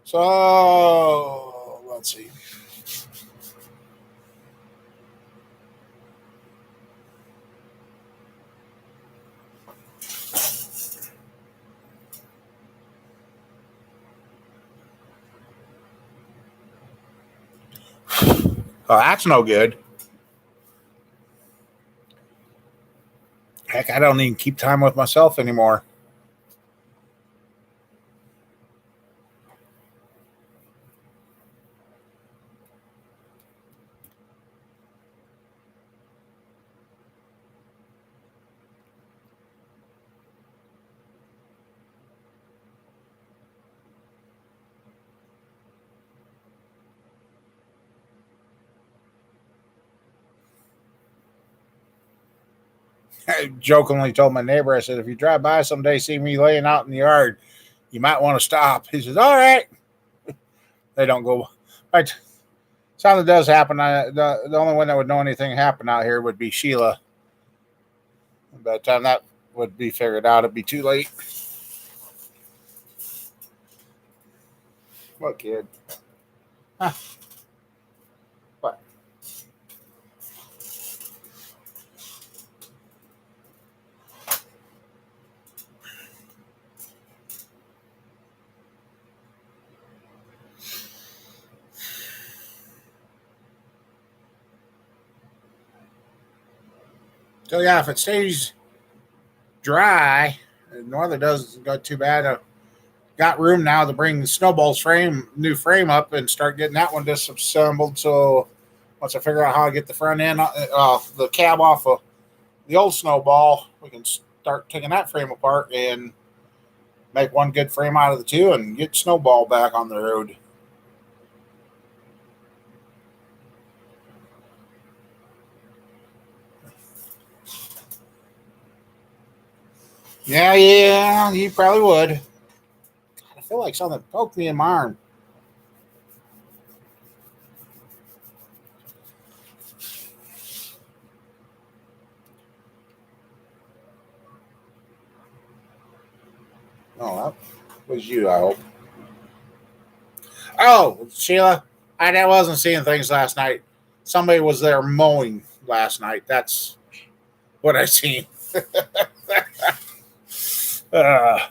So let's see. Oh, that's no good. Heck, I don't even keep time with myself anymore. I jokingly told my neighbor, I said, if you drive by someday, see me laying out in the yard, you might want to stop. He says, all right. They don't go. Right. Something does happen. The only one that would know anything happened out here would be Sheila. By the time that would be figured out, it'd be too late. What kid? Huh. What? So yeah, if it stays dry, no other doesn't go too bad. Got room now to bring Snowball's new frame up and start getting that one disassembled. So once I figure out how to get the front end, the cab off of the old Snowball, we can start taking that frame apart and make one good frame out of the two and get Snowball back on the road. Yeah, you probably would. God, I feel like something poked me in my arm. Oh, that was you, I hope. Oh, Sheila, I wasn't seeing things last night. Somebody was there mowing last night. That's what I seen. uh,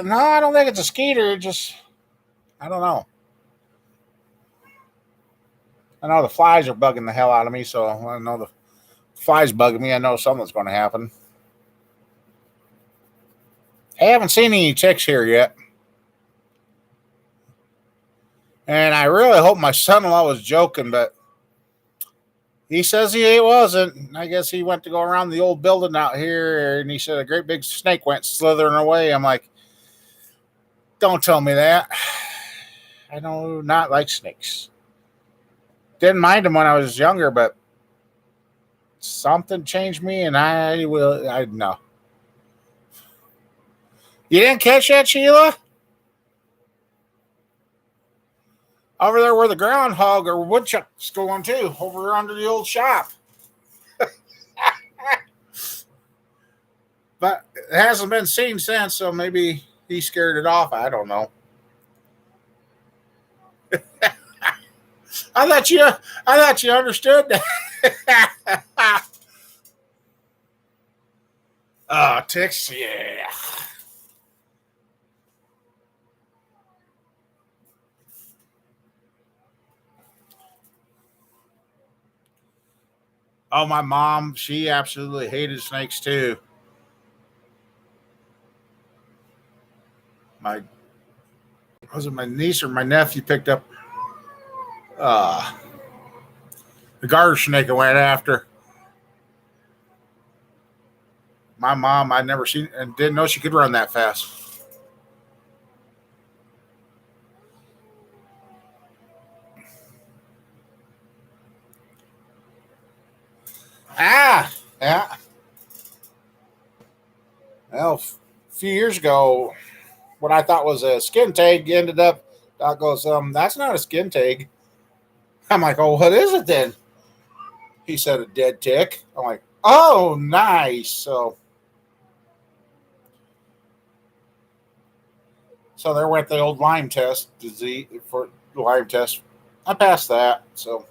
no, I don't think it's a skeeter. Just, I don't know. I know the flies are bugging the hell out of me, so I know the flies bugging me. I know something's going to happen. I haven't seen any ticks here yet. And I really hope my son in law was joking, but he says he wasn't. I guess he went to go around the old building out here, and he said a great big snake went slithering away. I'm like, don't tell me that. I do not like snakes. Didn't mind them when I was younger, but something changed me, and I know. You didn't catch that, Sheila? Over there where the groundhog or woodchuck's going too, over under the old shop. But it hasn't been seen since, so maybe he scared it off. I don't know. I thought you understood that. Ticks, yeah. Oh, my mom, she absolutely hated snakes too. My was it my niece or my nephew picked up uh the garter snake I went after. My mom, I'd never seen and didn't know she could run that fast. Yeah. Well, a few years ago, what I thought was a skin tag ended up. Doc goes, that's not a skin tag. I'm like, oh, what is it then? He said a dead tick. I'm like, oh, nice. So there went the old Lyme test disease for Lyme test. I passed that. So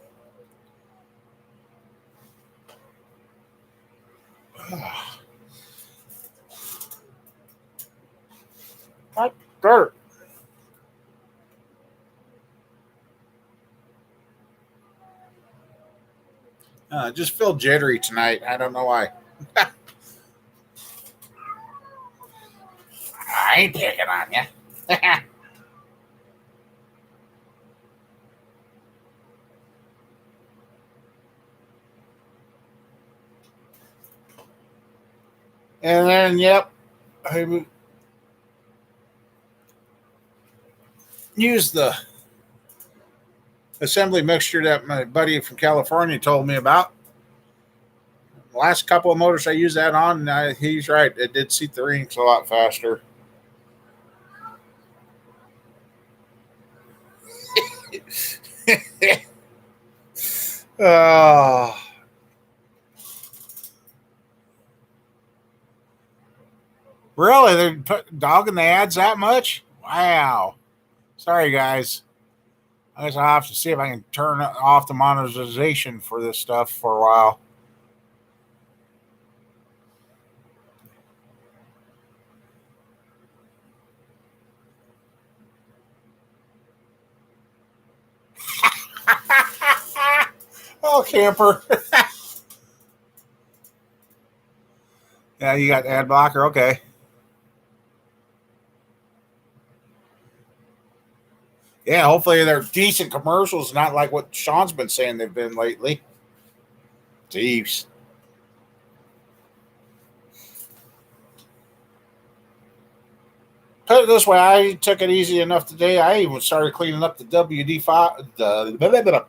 I dirt. Just feel jittery tonight. I don't know why. I ain't picking on you. And then, yep, I used the assembly mixture that my buddy from California told me about. The last couple of motors I used that on, he's right. It did seat the rings a lot faster. Oh, really? They're dogging the ads that much? Wow. Sorry, guys. I guess I'll have to see if I can turn off the monetization for this stuff for a while. Oh, camper. Yeah, you got ad blocker. Okay. Yeah, hopefully they're decent commercials, not like what Sean's been saying they've been lately. Jeez. Put it this way, I took it easy enough today. I even started cleaning up the WD5.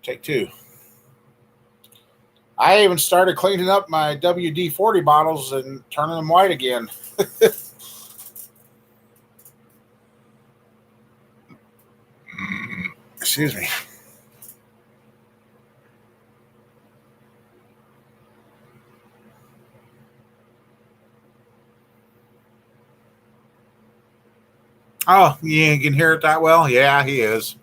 Take two. I even started cleaning up my WD-40 bottles and turning them white again. Excuse me. Oh, you can hear it that well? Yeah, he is.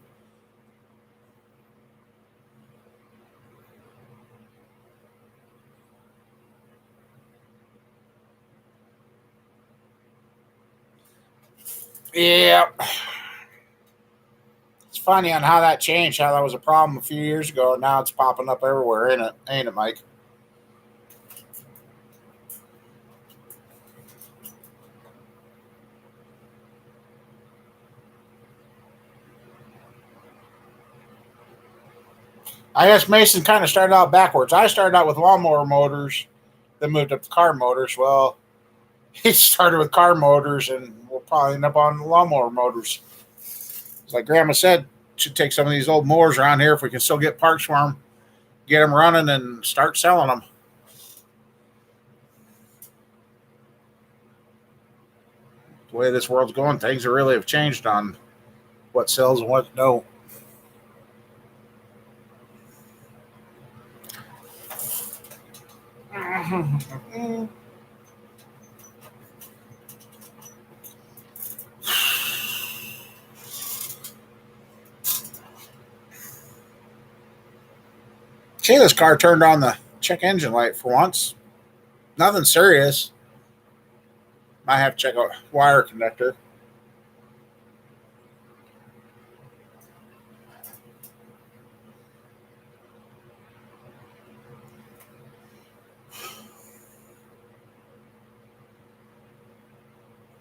Yeah. It's funny on how that changed, how that was a problem a few years ago, and now it's popping up everywhere, ain't it, Mike? I guess Mason kind of started out backwards. I started out with lawnmower motors, then moved up to car motors. Well, he started with car motors, and we'll probably end up on lawnmower motors. Like Grandma said, should take some of these old mowers around here if we can still get parts for them, get them running, and start selling them. The way this world's going, things really have changed on what sells and what don't. Shayla's car turned on the check engine light for once. Nothing serious. Might have to check out wire connector.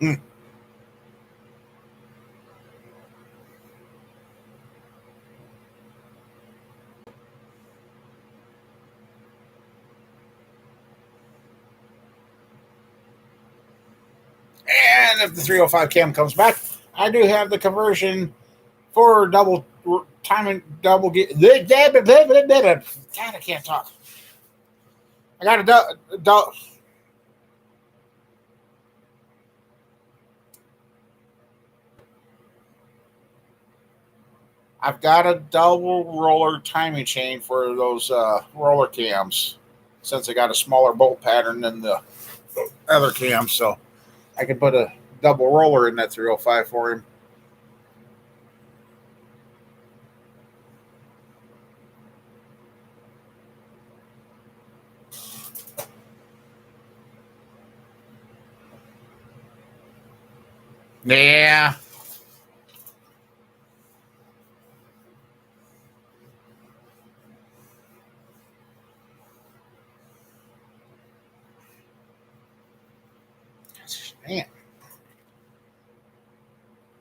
Hmm. And if the 305 cam comes back, I do have the conversion for double timing, double get. God, I can't talk. I got a I've got a double roller timing chain for those roller cams, since I got a smaller bolt pattern than the other cams, so I can put a double roller in that 305 for him. Yeah. Man.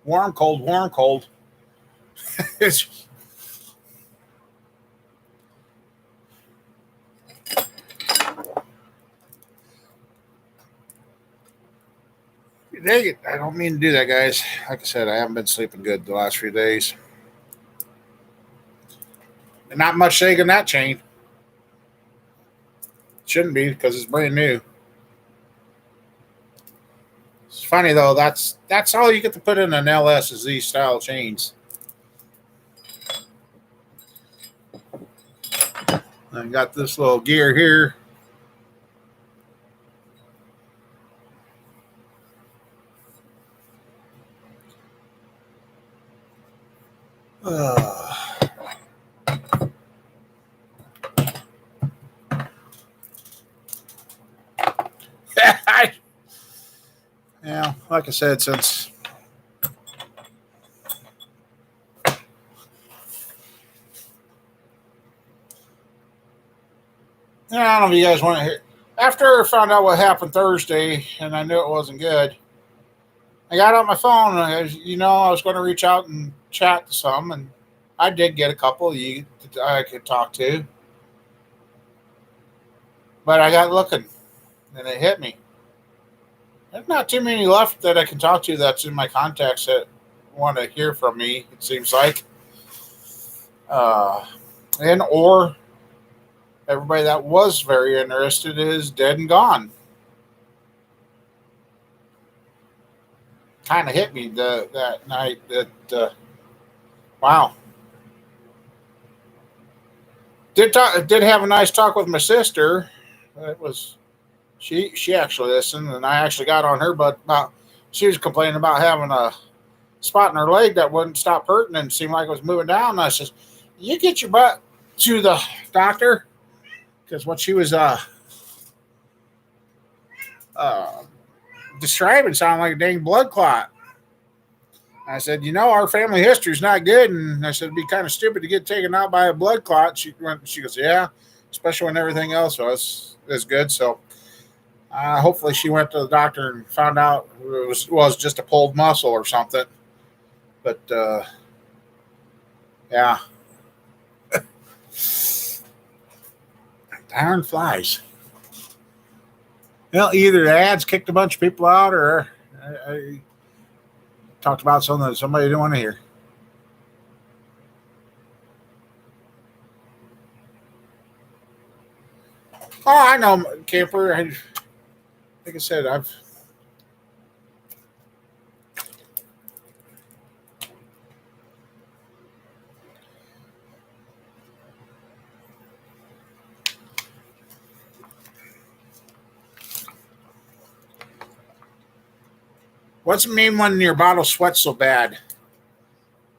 Warm, cold, warm, cold. It's dang it. I don't mean to do that, guys. Like I said, I haven't been sleeping good the last few days. And not much shaking that chain. Shouldn't be because it's brand new. It's funny though. That's all you get to put in an LS is these style chains. I got this little gear here. Yeah, like I said, since yeah, I don't know if you guys want to hear. After I found out what happened Thursday, and I knew it wasn't good, I got on my phone. And I was going to reach out and chat to some, and I did get a couple of you that I could talk to, but I got looking, and it hit me. There's not too many left that I can talk to that's in my contacts that want to hear from me. It seems like, and or everybody that was very interested is dead and gone. Kind of hit me that night. That wow. Did have a nice talk with my sister. It was she actually listened, and I actually got on her, but she was complaining about having a spot in her leg that wouldn't stop hurting and seemed like it was moving down. And I says, "You get your butt to the doctor," because what she was uh, describing sounded like a dang blood clot. I said, our family history is not good, and I said it'd be kind of stupid to get taken out by a blood clot. She goes, yeah, especially when everything else was good. So hopefully she went to the doctor and found out it was just a pulled muscle or something. But yeah, darn flies. Well, either the ads kicked a bunch of people out, or I talked about something that somebody didn't want to hear. Oh, I know, camper. Like I said, I've what's the mean when your bottle sweats so bad?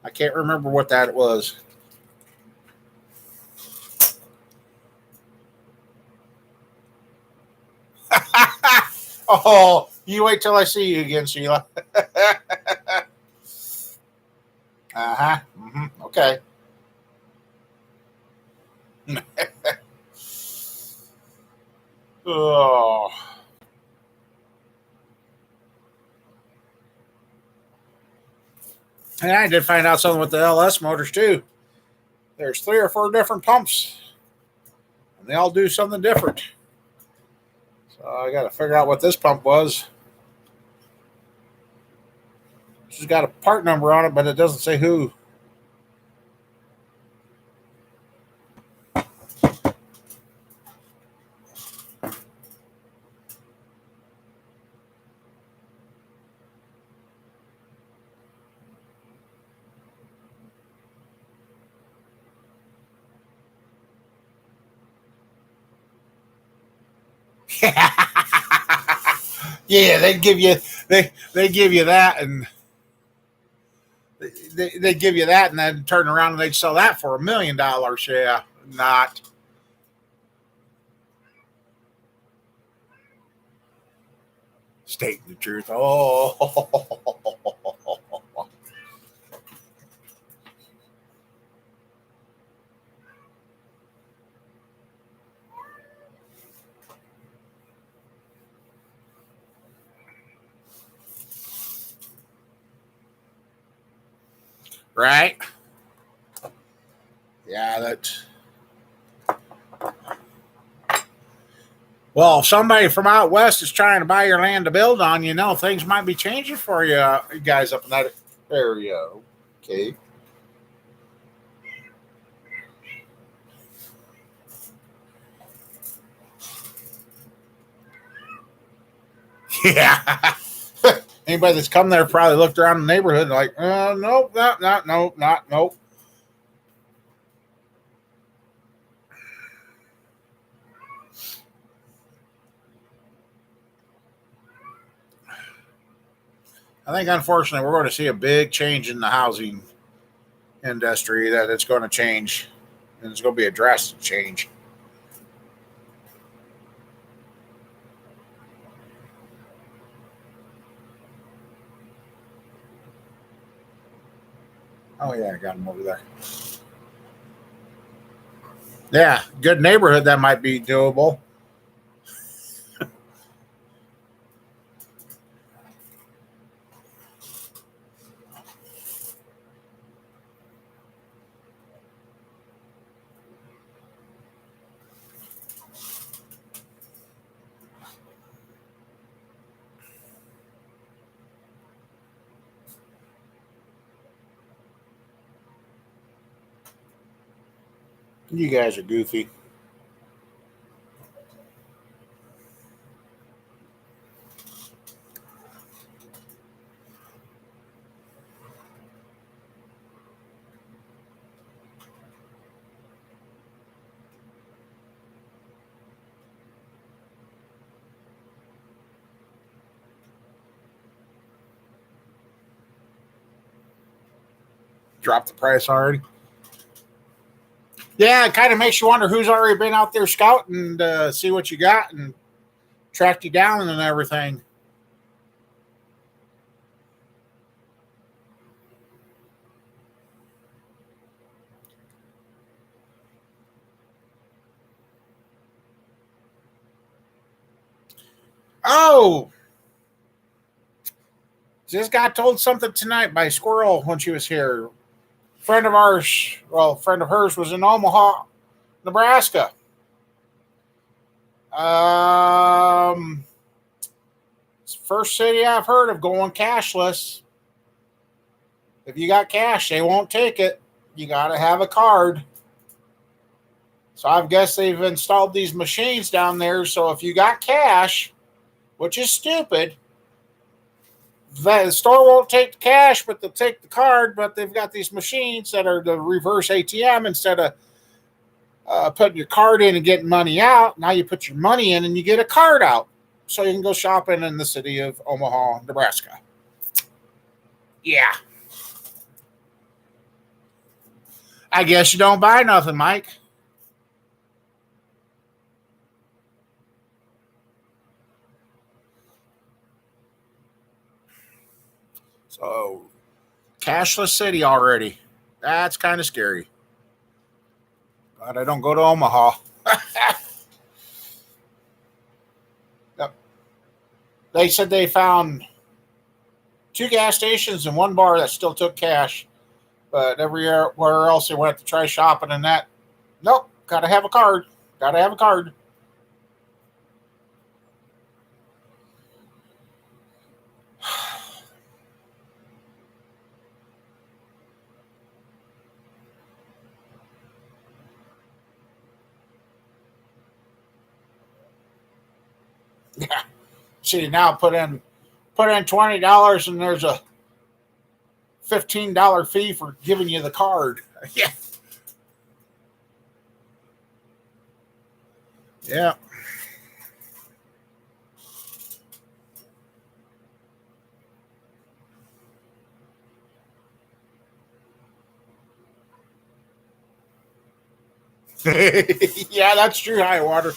I can't remember what that was. Oh, you wait till I see you again, Sheila. Uh-huh. Mm-hmm. Okay. Oh. And I did find out something with the LS motors too. There's 3 or 4 different pumps, and they all do something different. So I got to figure out what this pump was. She's got a part number on it, but it doesn't say who. Yeah, they give you that, and they give you that, and then turn around and they sell that for $1,000,000. Yeah, not stating the truth. Oh, right? Yeah, that. Well, if somebody from out west is trying to buy your land to build on, things might be changing for you guys up in that area. Okay. Yeah. Anybody that's come there probably looked around the neighborhood like, nope, not, nope. I think, unfortunately, we're going to see a big change in the housing industry, that it's going to change, and it's going to be a drastic change. Oh, yeah, I got them over there. Yeah, good neighborhood, that might be doable. You guys are goofy. Drop the price already. Yeah, it kind of makes you wonder who's already been out there scouting to see what you got and tracked you down and everything. Oh, just got told something tonight by Squirrel when she was here. Friend of ours, well, friend of hers was in Omaha, Nebraska. Um, it's the first city I've heard of going cashless. If you got cash, they won't take it. You got to have a card. So I guess they've installed these machines down there. So if you got cash, which is stupid, the store won't take the cash, but they'll take the card. But they've got these machines that are the reverse ATM. Instead of putting your card in and getting money out, now you put your money in and you get a card out. So you can go shopping in the city of Omaha, Nebraska. Yeah. I guess you don't buy nothing, Mike. So, cashless city already. That's kind of scary. But I don't go to Omaha. Yep. They said they found 2 gas stations and 1 bar that still took cash. But everywhere else they went to try shopping and that, nope, gotta have a card. Gotta have a card. Yeah. See, now put in $20 and there's a $15 fee for giving you the card. Yeah. Yeah. Yeah, that's true, high water.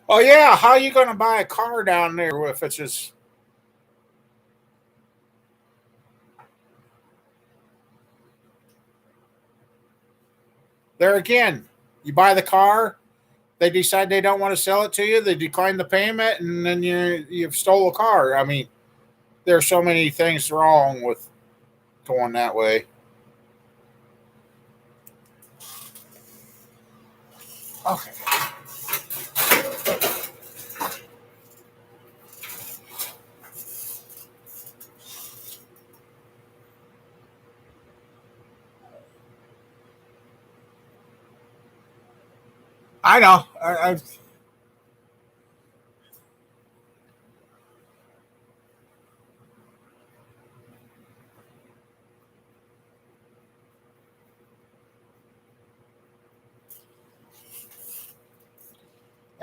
Oh yeah, how are you going to buy a car down there if it's just there again? You buy the car, they decide they don't want to sell it to you, they decline the payment, and then you've stole a car. I mean, there's so many things wrong with going that way. Okay, I know.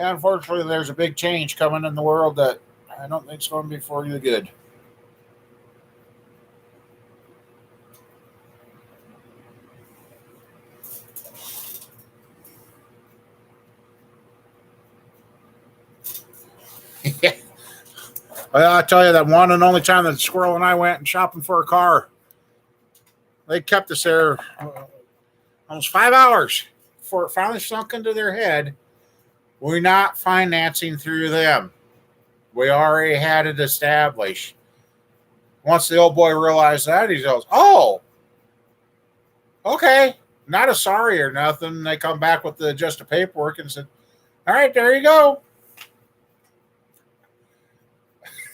Unfortunately, there's a big change coming in the world that I don't think it's going to be for you good. Well, I tell you, that one and only time that Squirrel and I went and shopping for a car, they kept us there almost 5 hours before it finally sunk into their head. We're not financing through them. We already had it established. Once the old boy realized that, he goes, "Oh, okay, not a sorry or nothing." They come back with just the paperwork and said, "All right, there you go."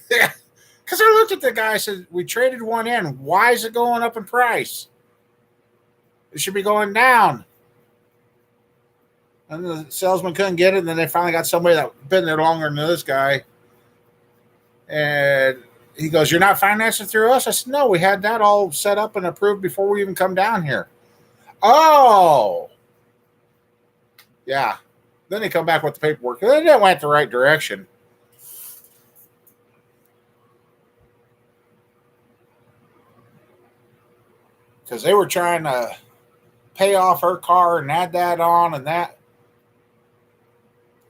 Yeah, because I looked at the guy and said, "We traded one in. Why is it going up in price? It should be going down." And the salesman couldn't get it. And then they finally got somebody that been there longer than this guy. And he goes, "You're not financing through us?" I said, "No, we had that all set up and approved before we even come down here." Oh, yeah. Then they come back with the paperwork. They didn't went the right direction because they were trying to pay off her car and add that on and that.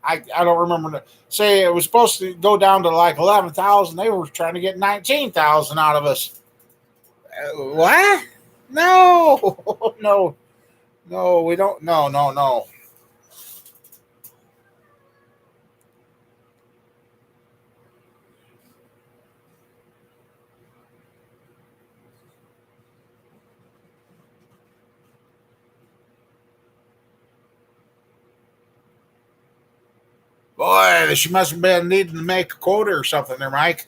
I don't remember. Say it was supposed to go down to like 11,000. They were trying to get 19,000 out of us. What? No, no, no. We don't. No, no, no. Boy, she must have been needing to make a quota or something there, Mike.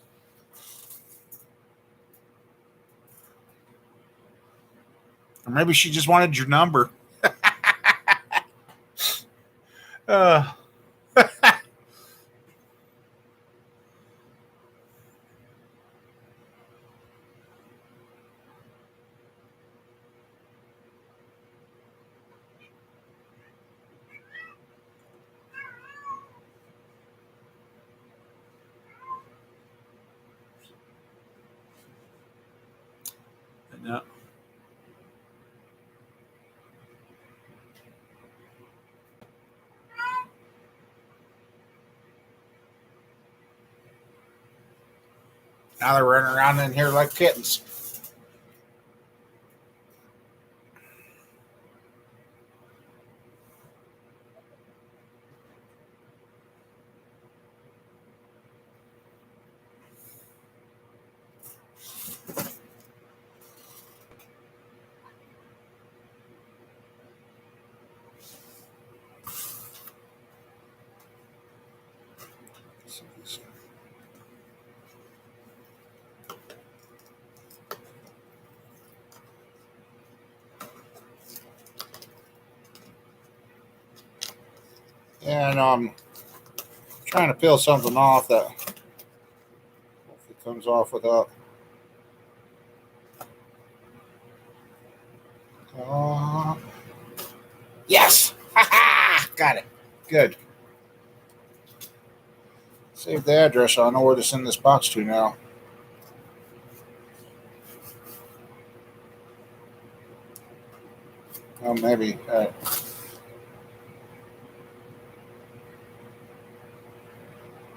Or maybe she just wanted your number. Uh, Now they're running around in here like kittens. And trying to peel something off that hopefully comes off without. Yes! Ha ha! Got it. Good. Save the address so I know where to send this box to now. Oh, maybe.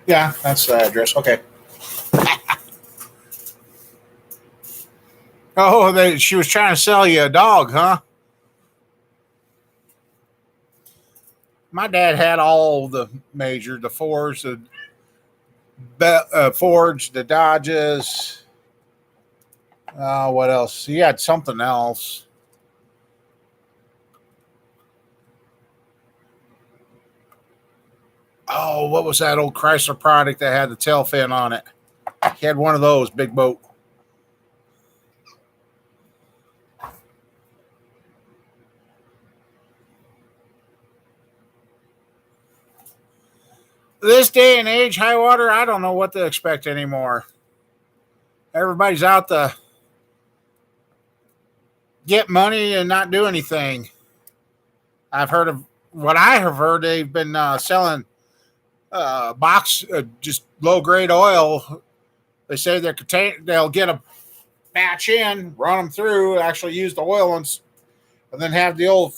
Yeah, that's the address. Okay. Oh, she was trying to sell you a dog, huh? My dad had all the the Fords, the Fords, the Dodges. What else? He had something else. Oh, what was that old Chrysler product that had the tail fin on it? He had one of those, big boat. This day and age, high water, I don't know what to expect anymore. Everybody's out to get money and not do anything. I've heard of what I have heard. They've been selling just low grade oil. They say they'll get a batch in, run them through, actually use the oil and then have the old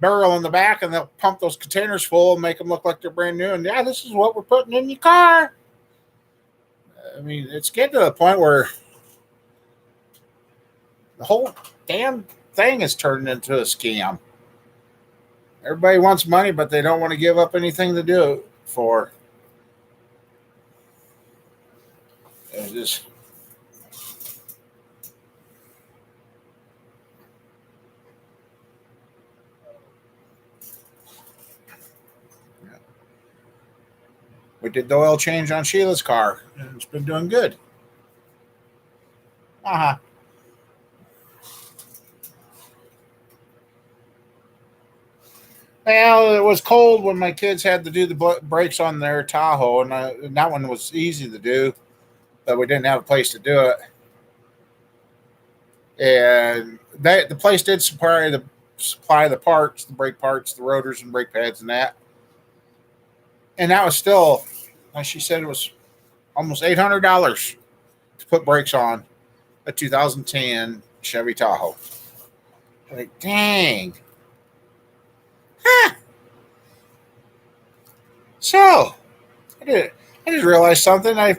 barrel in the back, and they'll pump those containers full and make them look like they're brand new. And yeah, this is what we're putting in your car. I mean, it's getting to the point where the whole damn thing is turned into a scam. Everybody wants money, but they don't want to give up anything to do it for. It's just we did the oil change on Sheila's car, and it's been doing good. Uh huh. Well, it was cold when my kids had to do the brakes on their Tahoe, and that one was easy to do, but we didn't have a place to do it. And the place did supply the parts, the brake parts, the rotors and brake pads, and that. And that was still, as she said, it was almost $800 to put brakes on a 2010 Chevy Tahoe. Like, dang. Huh. So, I just realized something. I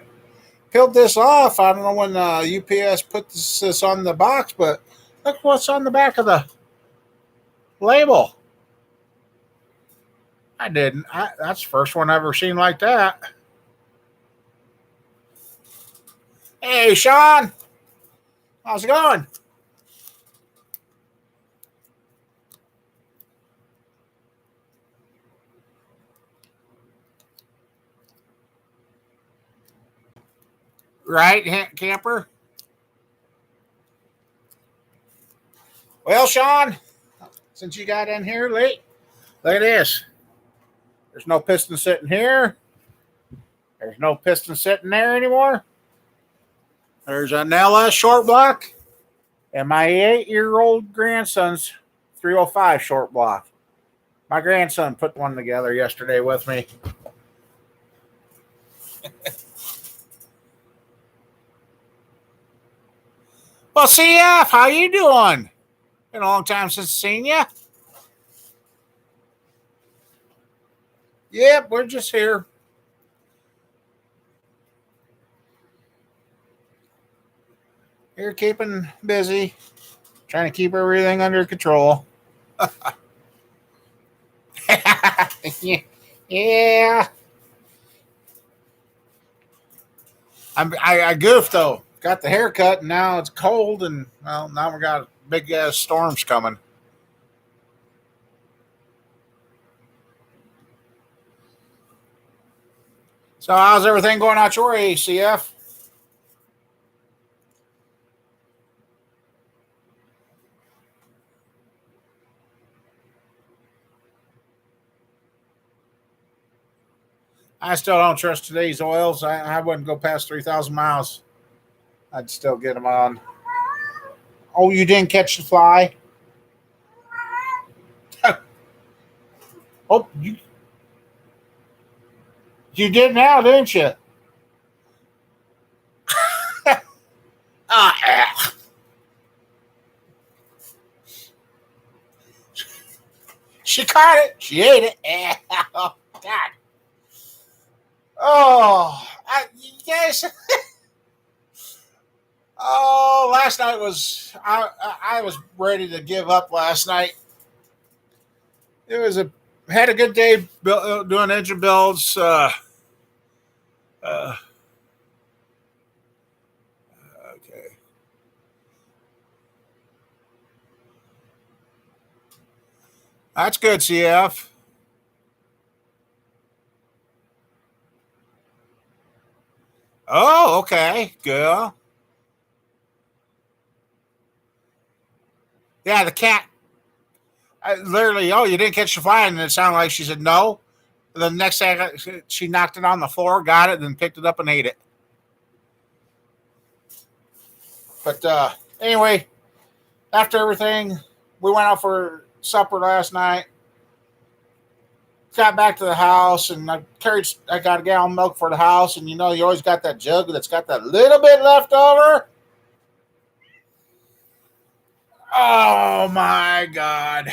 peeled this off. I don't know when UPS put this on the box, but look what's on the back of the label. I didn't. That's the first one I've ever seen like that. Hey, Sean. How's it going? Right, camper? Well, Sean, since you got in here late, look at this. There's no piston sitting here. There's no piston sitting there anymore. There's an LS short block and my 8-year-old grandson's 305 short block. My grandson put one together yesterday with me. Well, CF, how you doing? Been a long time since seen you. Yep, we're just here. Here keeping busy, trying to keep everything under control. Yeah. I goofed though. Got the haircut and now it's cold and well now we got big ass storms coming. So how's everything going out your ACF? I still don't trust today's oils. I wouldn't go past 3,000 miles. I'd still get them on. Oh, you didn't catch the fly? Oh, you did now, didn't you? Ah, she caught it. She ate it. Oh, God. Oh, you guys. Oh, last night was I was ready to give up last night. It was a had a good day doing engine builds. Uh, okay, that's good, CF. Oh, okay, good. Yeah, the cat. Literally, oh, you didn't catch the fly, and it sounded like she said no. The next second, she knocked it on the floor, got it, then picked it up and ate it. But anyway, after everything, we went out for supper last night. Got back to the house, and I got a gallon of milk for the house, and you always got that jug that's got that little bit left over. Oh my God.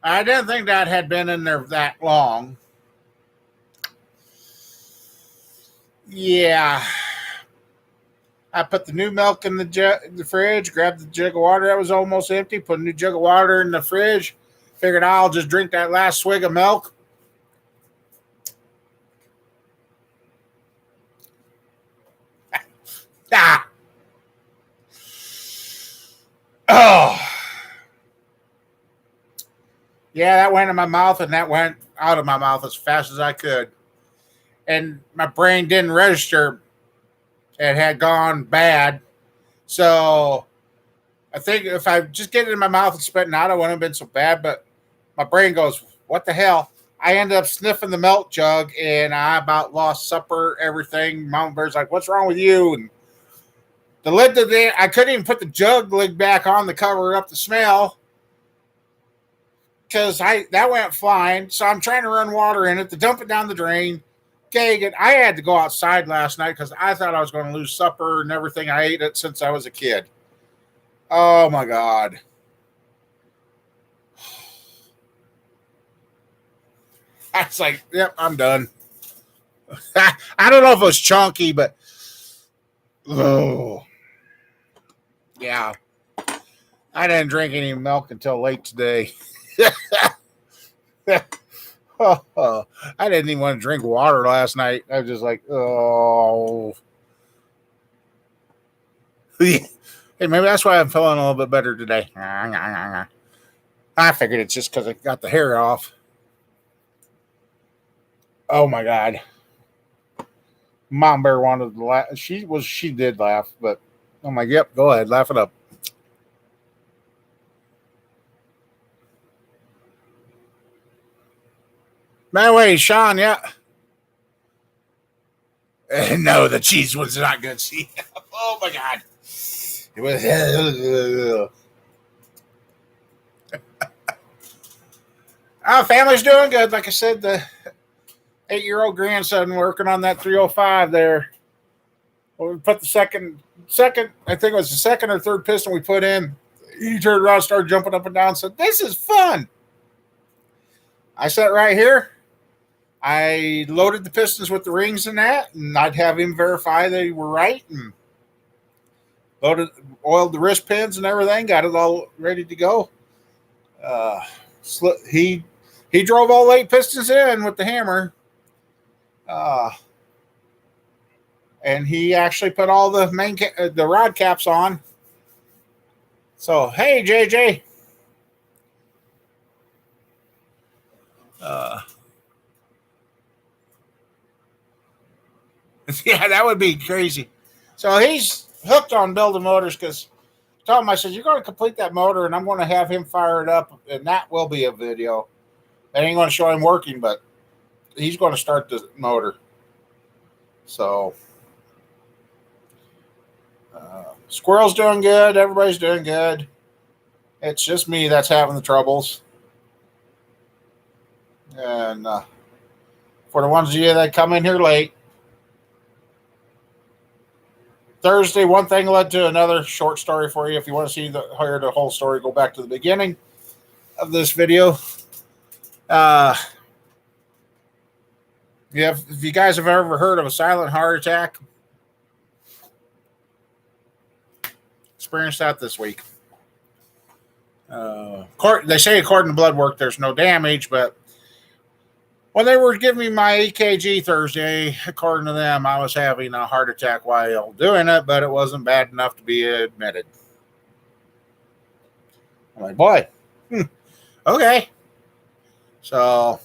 I didn't think that had been in there that long. Yeah. I put the new milk in the fridge, grabbed the jug of water that was almost empty, put a new jug of water in the fridge. Figured I'll just drink that last swig of milk. Ah. Oh. Yeah, that went in my mouth and that went out of my mouth as fast as I could. And my brain didn't register it had gone bad. So I think if I just get it in my mouth and spit it out, it wouldn't have been so bad. But my brain goes, what the hell? I ended up sniffing the milk jug and I about lost supper, everything. Mama Bear's like, what's wrong with you? And the lid to the I couldn't even put the jug lid back on to cover up the smell because that went flying. So I'm trying to run water in it to dump it down the drain. Okay, I had to go outside last night because I thought I was going to lose supper and everything. I ate it since I was a kid. Oh my God. I was like, yep, I'm done. I don't know if it was chunky, but oh yeah. I didn't drink any milk until late today. I didn't even want to drink water last night. I was just like, oh. Hey, maybe that's why I'm feeling a little bit better today. I figured it's just because I got the hair off. Oh my God. Mom Bear wanted to laugh. She did laugh, but I'm like, yep, go ahead, laugh it up. By the way, Sean, yeah. No, the cheese was not good. See, oh my God, it was. Our family's doing good. Like I said, the 8-year-old grandson working on that 305 there. Well, we put the second. I think it was the second or third piston we put in. He turned around, started jumping up and down, and said, "This is fun." I sat right here. I loaded the pistons with the rings and that, and I'd have him verify they were right, and loaded, oiled the wrist pins and everything, got it all ready to go. He drove all 8 pistons in with the hammer, and he actually put all the the rod caps on. So hey, JJ. Yeah, that would be crazy. So he's hooked on building motors because I told him, I said, you're going to complete that motor and I'm going to have him fire it up, and that will be a video. I ain't going to show him working, but he's going to start the motor. So Squirrel's doing good. Everybody's doing good. It's just me that's having the troubles. And for the ones of you that come in here late, Thursday, one thing led to another. Short story for you. If you want to see hear the whole story, go back to the beginning of this video. Yeah, if you guys have ever heard of a silent heart attack, experienced that this week. They say according to blood work, there's no damage, but when they were giving me my EKG Thursday, according to them, I was having a heart attack while doing it, but it wasn't bad enough to be admitted. I'm like, boy, okay. So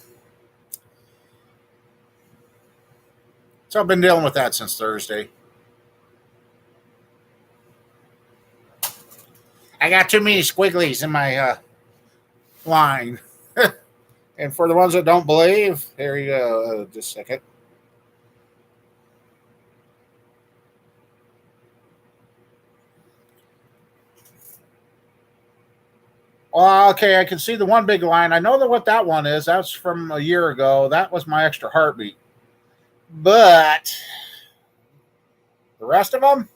I've been dealing with that since Thursday. I got too many squigglies in my line. And for the ones that don't believe, here you go. Just a second. Okay, I can see the one big line. I know what that one is. That's from a year ago. That was my extra heartbeat. But the rest of them,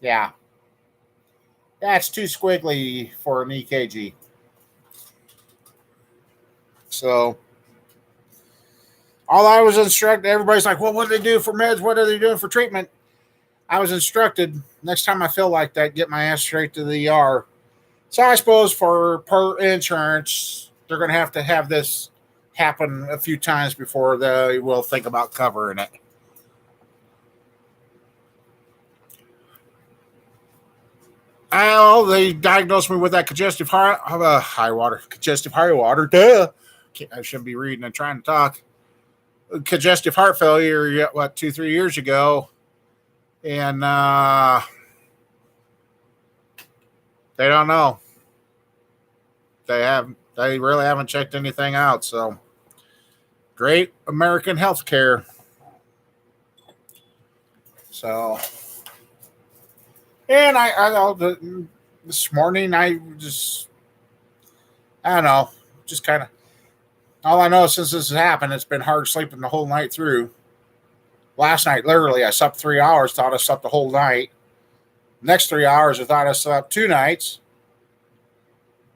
yeah, that's too squiggly for an EKG. So all I was instructed, everybody's like, well, what do they do for meds? What are they doing for treatment? I was instructed, next time I feel like that, get my ass straight to the ER. So I suppose per insurance, they're going to have this happen a few times before they will think about covering it. Oh, they diagnosed me with that congestive high water. Duh. I shouldn't be reading and trying to talk. Congestive heart failure, 2-3 years ago. And they don't know. They really haven't checked anything out. So great American healthcare. So, and this morning I don't know, just kind of, all I know is since this has happened, it's been hard sleeping the whole night through. Last night, literally, I slept 3 hours, thought I slept the whole night. Next 3 hours, I thought I slept 2 nights.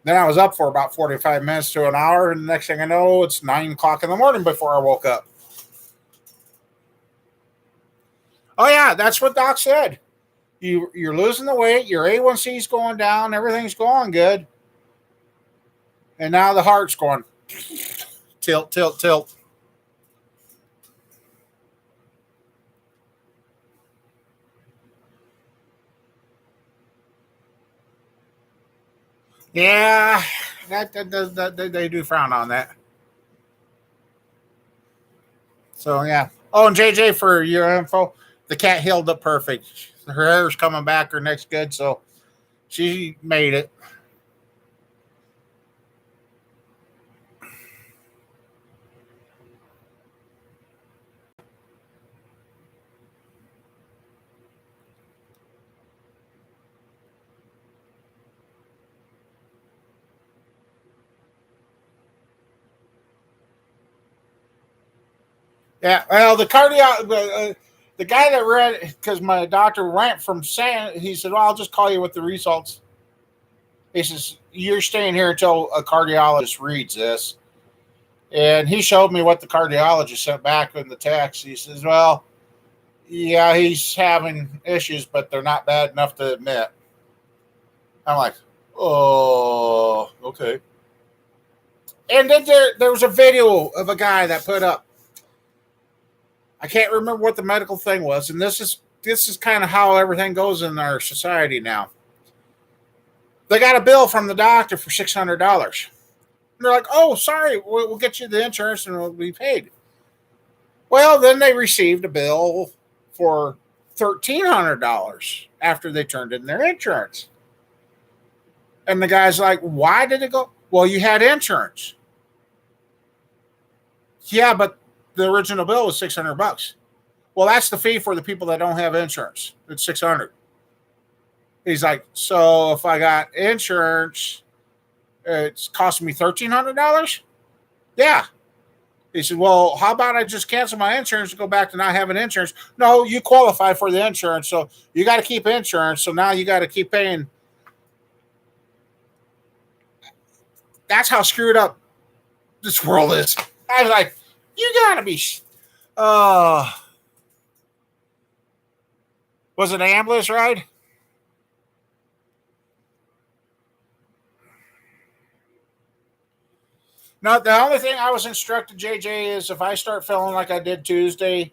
Then I was up for about 45 minutes to an hour, and the next thing I know, it's 9 o'clock in the morning before I woke up. Oh, yeah, that's what Doc said. You're losing the weight, your A1C is going down, everything's going good. And now the heart's going tilt, tilt, tilt. Yeah, they do frown on that. So, yeah. Oh, and JJ, for your info, the cat healed up perfect. Her hair's coming back. Her neck's good, so she made it. Yeah, well, the guy that read, because my doctor went from saying, he said, well, I'll just call you with the results. He says, you're staying here until a cardiologist reads this. And he showed me what the cardiologist sent back in the text. He says, well, yeah, he's having issues, but they're not bad enough to admit. I'm like, oh, okay. And then there was a video of a guy that put up, I can't remember what the medical thing was, and this is kind of how everything goes in our society now. They got a bill from the doctor for $600. They're like, oh, sorry, we'll get you the insurance and it'll be paid. Well, then they received a bill for $1,300 after they turned in their insurance. And the guy's like, why did it go? Well, you had insurance. Yeah, but the original bill was $600. Well, that's the fee for the people that don't have insurance. It's $600. He's like, so if I got insurance, it's costing me $1,300? Yeah. He said, well, how about I just cancel my insurance and go back to not having insurance? No, you qualify for the insurance, so you got to keep insurance, so now you got to keep paying. That's how screwed up this world is. I was like, you got to be... was it an ambulance ride? No, the only thing I was instructed, JJ, is if I start feeling like I did Tuesday,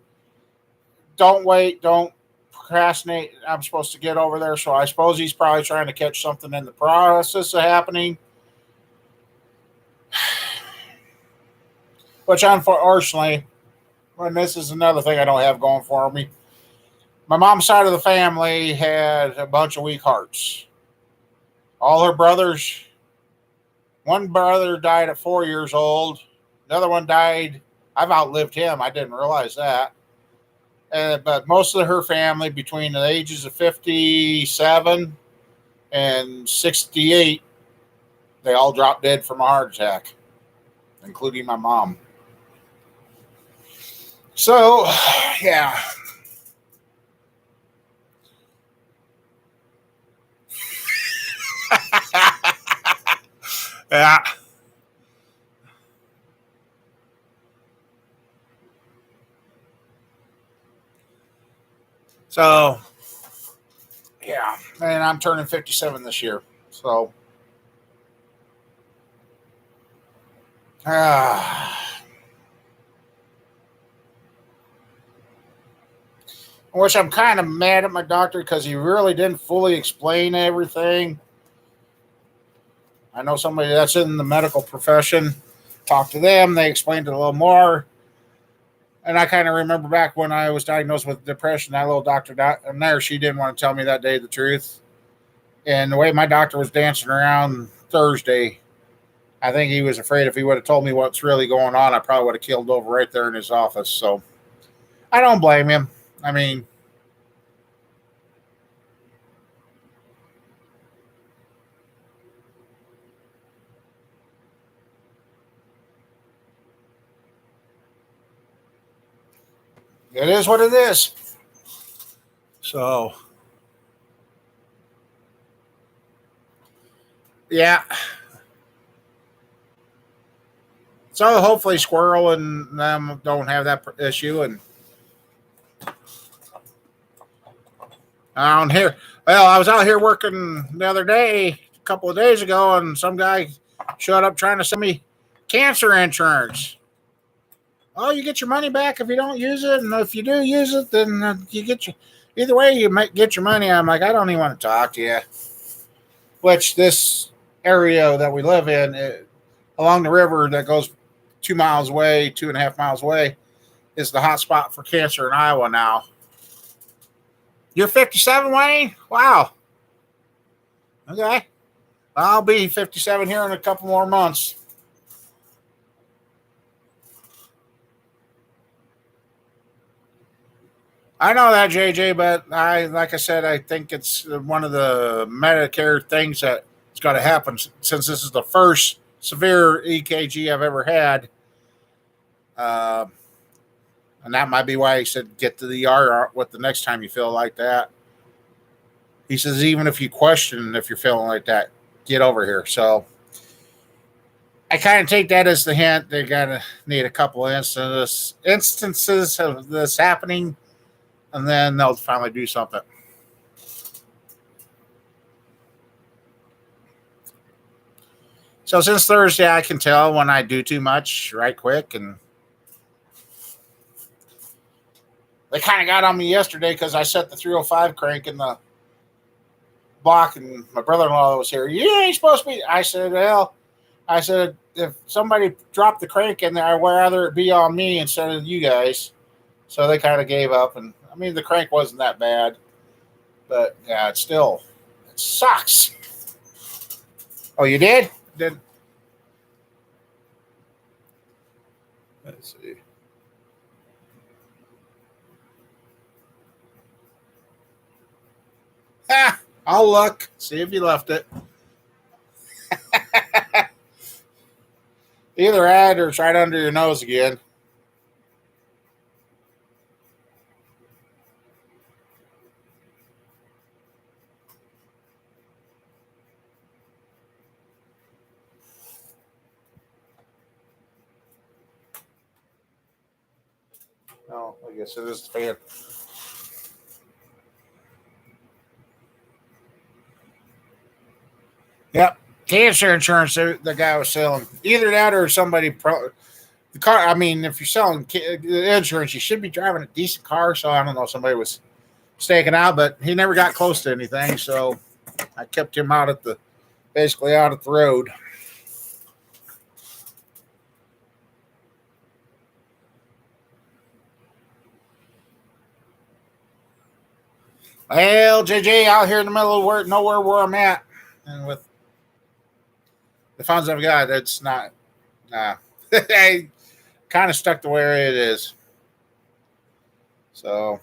don't wait, don't procrastinate. I'm supposed to get over there, so I suppose he's probably trying to catch something in the process of happening. Which, unfortunately, and this is another thing I don't have going for me, my mom's side of the family had a bunch of weak hearts. All her brothers... One brother died at 4 years old. Another one died. I've outlived him. I didn't realize that. But most of her family, between the ages of 57 and 68, they all dropped dead from a heart attack, including my mom. So, yeah. Yeah. So, yeah. And I'm turning 57 this year. So, which I'm kind of mad at my doctor because he really didn't fully explain everything. I know somebody that's in the medical profession. Talked to them. They explained it a little more. And I kind of remember back when I was diagnosed with depression, that little doctor there, she didn't want to tell me that day the truth. And the way my doctor was dancing around Thursday, I think he was afraid if he would have told me what's really going on, I probably would have killed over right there in his office. So I don't blame him. I mean, it is what it is. So, yeah. So hopefully Squirrel and them don't have that issue. And out here, well, I was out here working the other day, a couple of days ago, and some guy showed up trying to sell me cancer insurance. Oh, you get your money back if you don't use it, and if you do use it, then you get your. Either way, you might get your money. I'm like, I don't even want to talk to you. Which this area that we live in, along the river that goes 2 miles away, 2.5 miles away, is the hot spot for cancer in Iowa now. You're 57, Wayne? Wow. Okay. I'll be 57 here in a couple more months. I know that, JJ, but like I said, I think it's one of the Medicare things that's got to happen since this is the first severe EKG I've ever had. And that might be why he said get to the ER with the next time you feel like that. He says even if you question if you're feeling like that, get over here. So I kind of take that as the hint. They're gonna need a couple of instances of this happening, and then they'll finally do something. So since Thursday, I can tell when I do too much right quick, and they kind of got on me yesterday because I set the 305 crank in the block, and my brother-in-law was here. You ain't supposed to be. I said, well, if somebody dropped the crank in there, I'd rather it be on me instead of you guys. So they kind of gave up, and I mean the crank wasn't that bad, but yeah, it sucks. Oh, you did? Did let's see. I'll look. See if you left it. Either ad or it's right under your nose again. Oh, I guess it is the fan. Yep. Cancer insurance, the guy was selling. Either that or somebody. The car, I mean, if you're selling insurance, you should be driving a decent car. So I don't know, somebody was staking out, but he never got close to anything. So I kept him basically out at the road. Well, JJ out here in the middle of nowhere where I'm at, and with the funds I've got, it's not. Nah, I kind of stuck to where it is. So,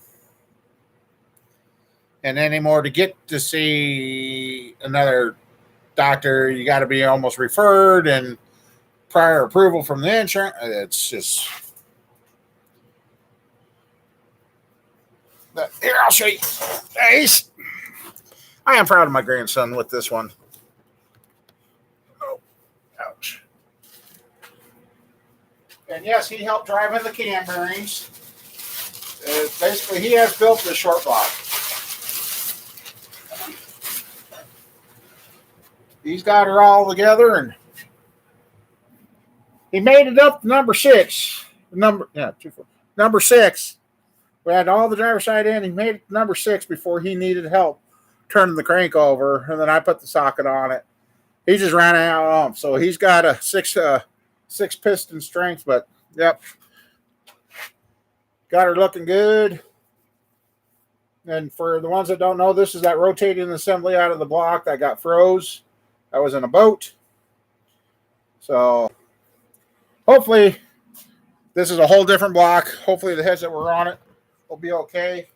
and anymore to get to see another doctor, you got to be almost referred and prior approval from the insurance. It's just. Here, I'll show you. Ace. I am proud of my grandson with this one. Oh, ouch. And yes, he helped drive in the cam bearings. Basically, he has built the short block. He's got her all together, and he made it up to number 6. Number 6. We had all the driver's side in. He made it to number 6 before he needed help turning the crank over, and then I put the socket on it. He just ran out of them, so he's got a 6 piston strength. But yep, got her looking good. And for the ones that don't know, this is that rotating assembly out of the block that got froze. I was in a boat, so hopefully this is a whole different block. Hopefully the heads that were on it will be okay.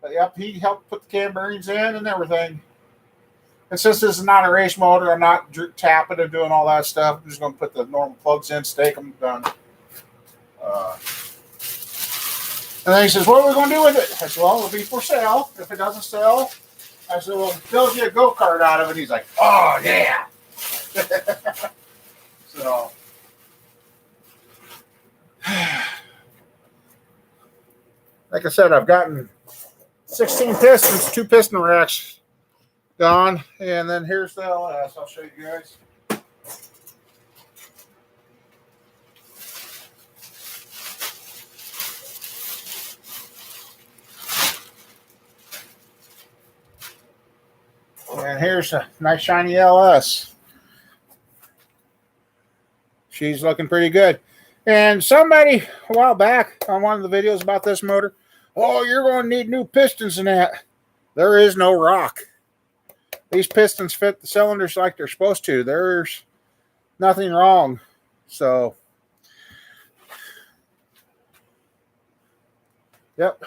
But yep, he helped put the cam bearings in and everything. And since this is not a race motor, I'm not tapping and doing all that stuff. I'm just going to put the normal plugs in, stake them, done. And then he says, what are we going to do with it? I said, well, it'll be for sale. If it doesn't sell, I said, well, build you a go-kart out of it. He's like, oh, yeah. So, like I said, I've gotten 16 pistons, 2 piston racks gone. And then here's the LS. I'll show you guys. And here's a nice shiny LS. She's looking pretty good. And somebody a while back on one of the videos about this motor, oh, you're going to need new pistons in that. There is no rock. These pistons fit the cylinders like they're supposed to. There's nothing wrong. So, yep.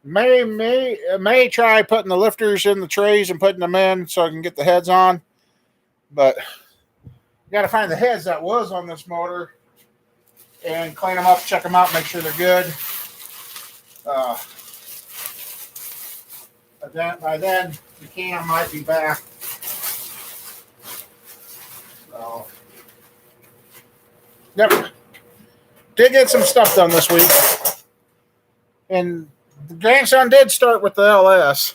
May try putting the lifters in the trays and putting them in so I can get the heads on. But you got to find the heads that was on this motor and clean them up, check them out, make sure they're good. By then, the cam might be back. So, yep. Did get some stuff done this week. And the grandson did start with the LS.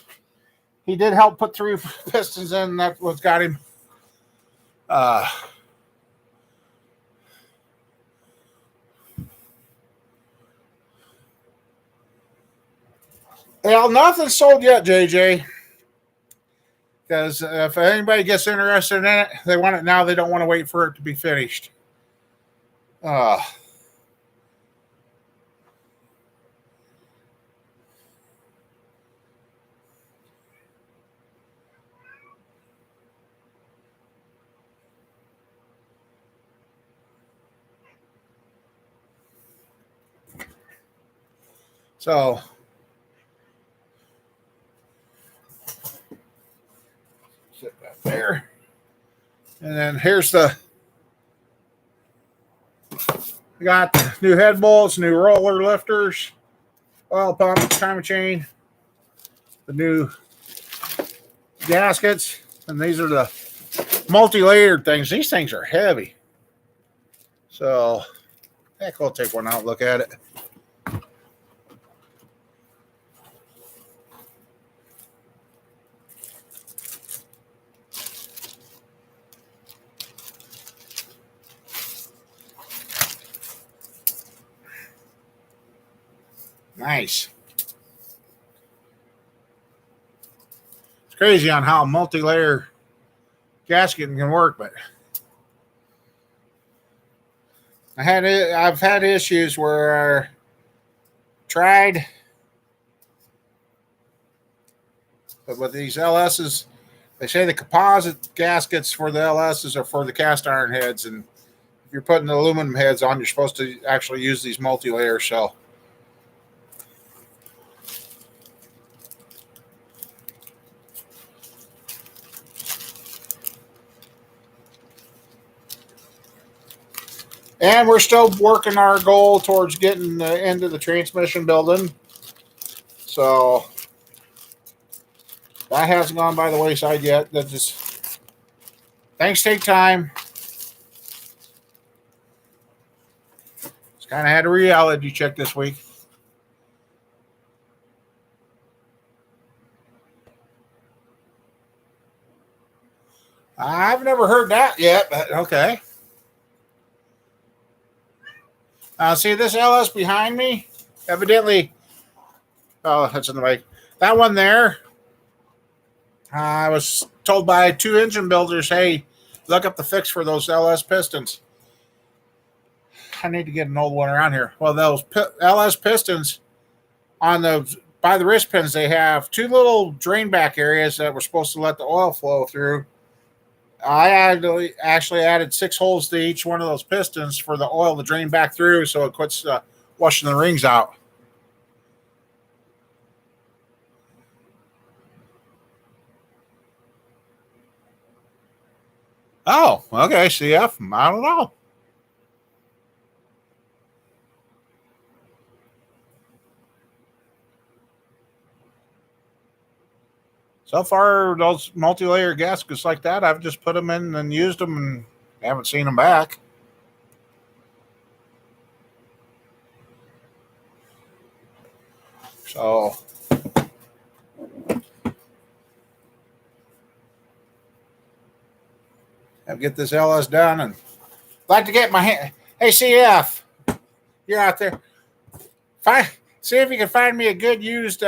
He did help put 3 pistons in. That's what's got him. Well, nothing's sold yet, JJ. Because if anybody gets interested in it, they want it now. They don't want to wait for it to be finished. So sit back there. And then here's we got the new head bolts, new roller lifters, oil pump, timing chain, the new gaskets, and these are the multi-layered things. These things are heavy. So heck, we'll take one out and look at it. Nice. It's crazy on how multi-layer gasketing can work, but I've had issues where I tried, but with these LSs, they say the composite gaskets for the LSs are for the cast iron heads, and if you're putting the aluminum heads on, you're supposed to actually use these multi-layers. So and we're still working our goal towards getting into the transmission building. So that hasn't gone by the wayside yet. That just things take time. Just kind of had a reality check this week. I've never heard that yet, but okay. See this LS behind me? Evidently, oh, that's in the way. That one there, I was told by 2 engine builders, hey, look up the fix for those LS pistons. I need to get an old one around here. Well, those LS pistons on the by the wrist pins, they have 2 little drain back areas that were supposed to let the oil flow through. I actually added 6 holes to each one of those pistons for the oil to drain back through, so it quits washing the rings out. Oh, okay, CF. I don't know. So far, those multi-layer gaskets like that, I've just put them in and used them and haven't seen them back. So I'll get this LS done and like to get my hand. Hey, CF, you're out there. See if you can find me a good used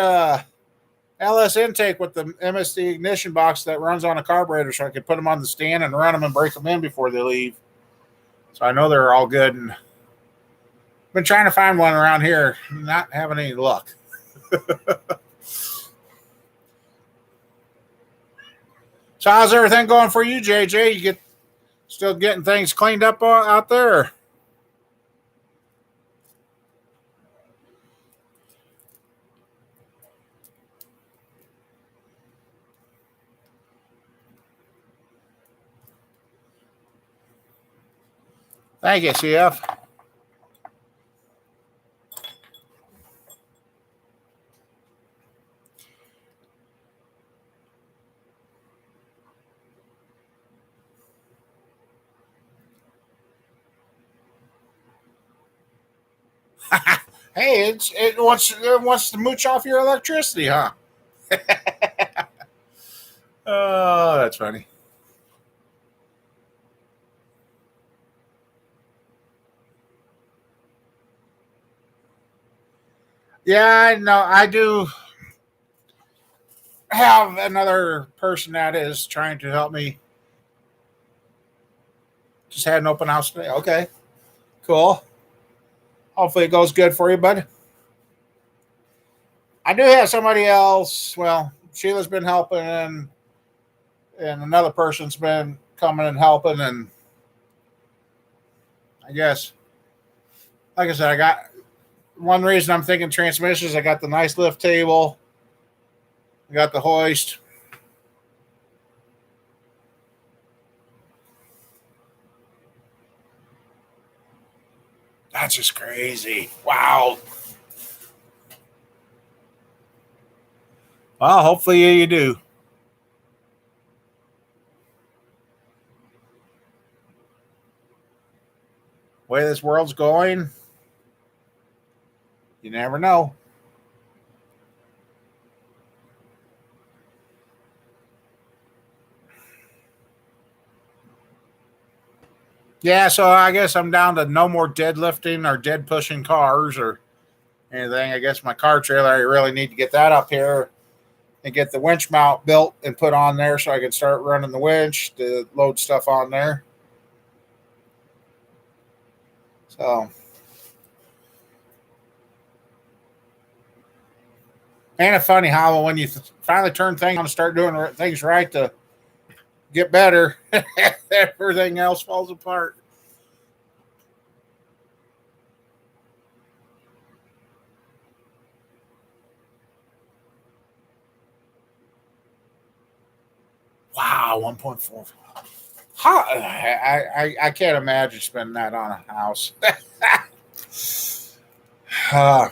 LS intake with the MSD ignition box that runs on a carburetor, so I can put them on the stand and run them and break them in before they leave. So I know they're all good. And been trying to find one around here, not having any luck. So how's everything going for you, JJ? You still getting things cleaned up out there? Thank you, CF. Hey, it wants to mooch off your electricity, huh? Oh, that's funny. Yeah, I know. I do have another person that is trying to help me. Just had an open house today. Okay, cool. Hopefully it goes good for you, bud. I do have somebody else. Well, Sheila's been helping, and another person's been coming and helping. And I guess, like I said, I got one reason I'm thinking transmissions. I got the nice lift table. I got the hoist. That's just crazy. Wow. Well, hopefully you do. Way this world's going, you never know. Yeah, so I guess I'm down to no more deadlifting or dead pushing cars or anything. I guess my car trailer, I really need to get that up here and get the winch mount built and put on there so I can start running the winch to load stuff on there. So, and it's funny how when you finally turn things on and start doing things right to get better, everything else falls apart. Wow, 1.4. How, I can't imagine spending that on a house. uh,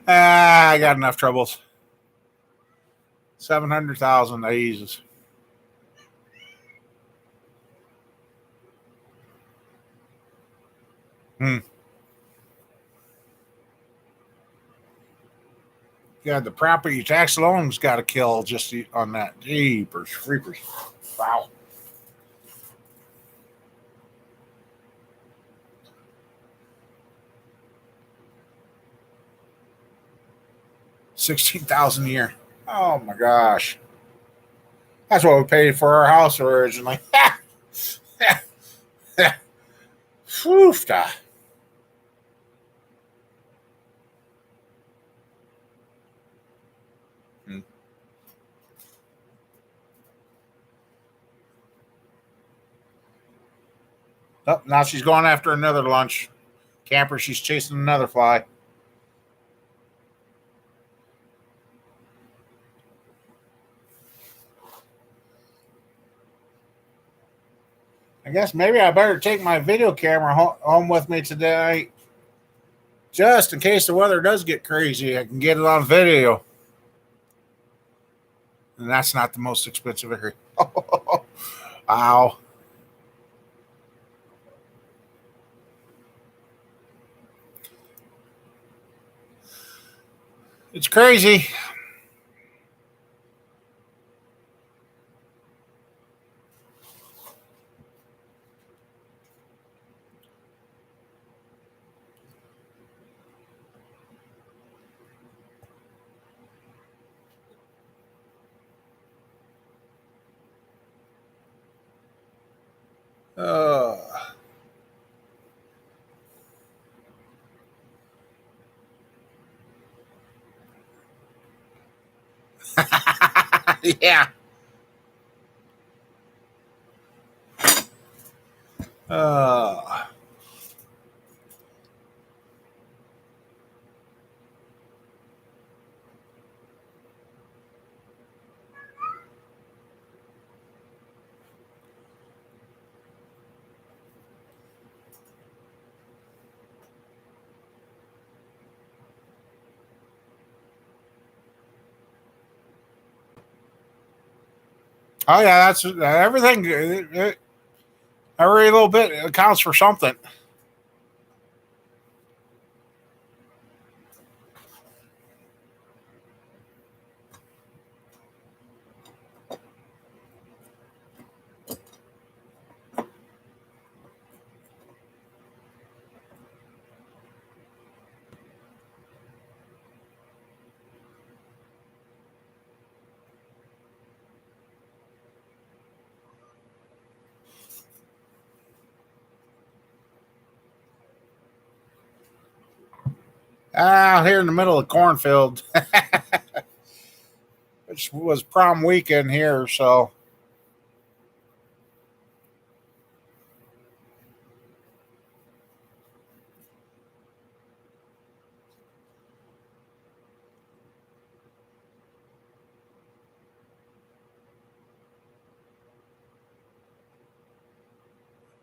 I got enough troubles. 700,000 eases. Hmm. Yeah, the property tax alone's got to kill just on that. Jeepers, creepers. Wow. 16,000 a year. Oh my gosh. That's what we paid for our house originally. Foofta. Hmm. Oh, now she's going after another lunch. Camper, she's chasing another fly. I guess maybe I better take my video camera home with me today, just in case the weather does get crazy. I can get it on video, and that's not the most expensive area. Wow, it's crazy. Uh, yeah. Uh, oh yeah, that's everything. Every little bit accounts for something. Out here in the middle of the cornfield, which was prom weekend here, so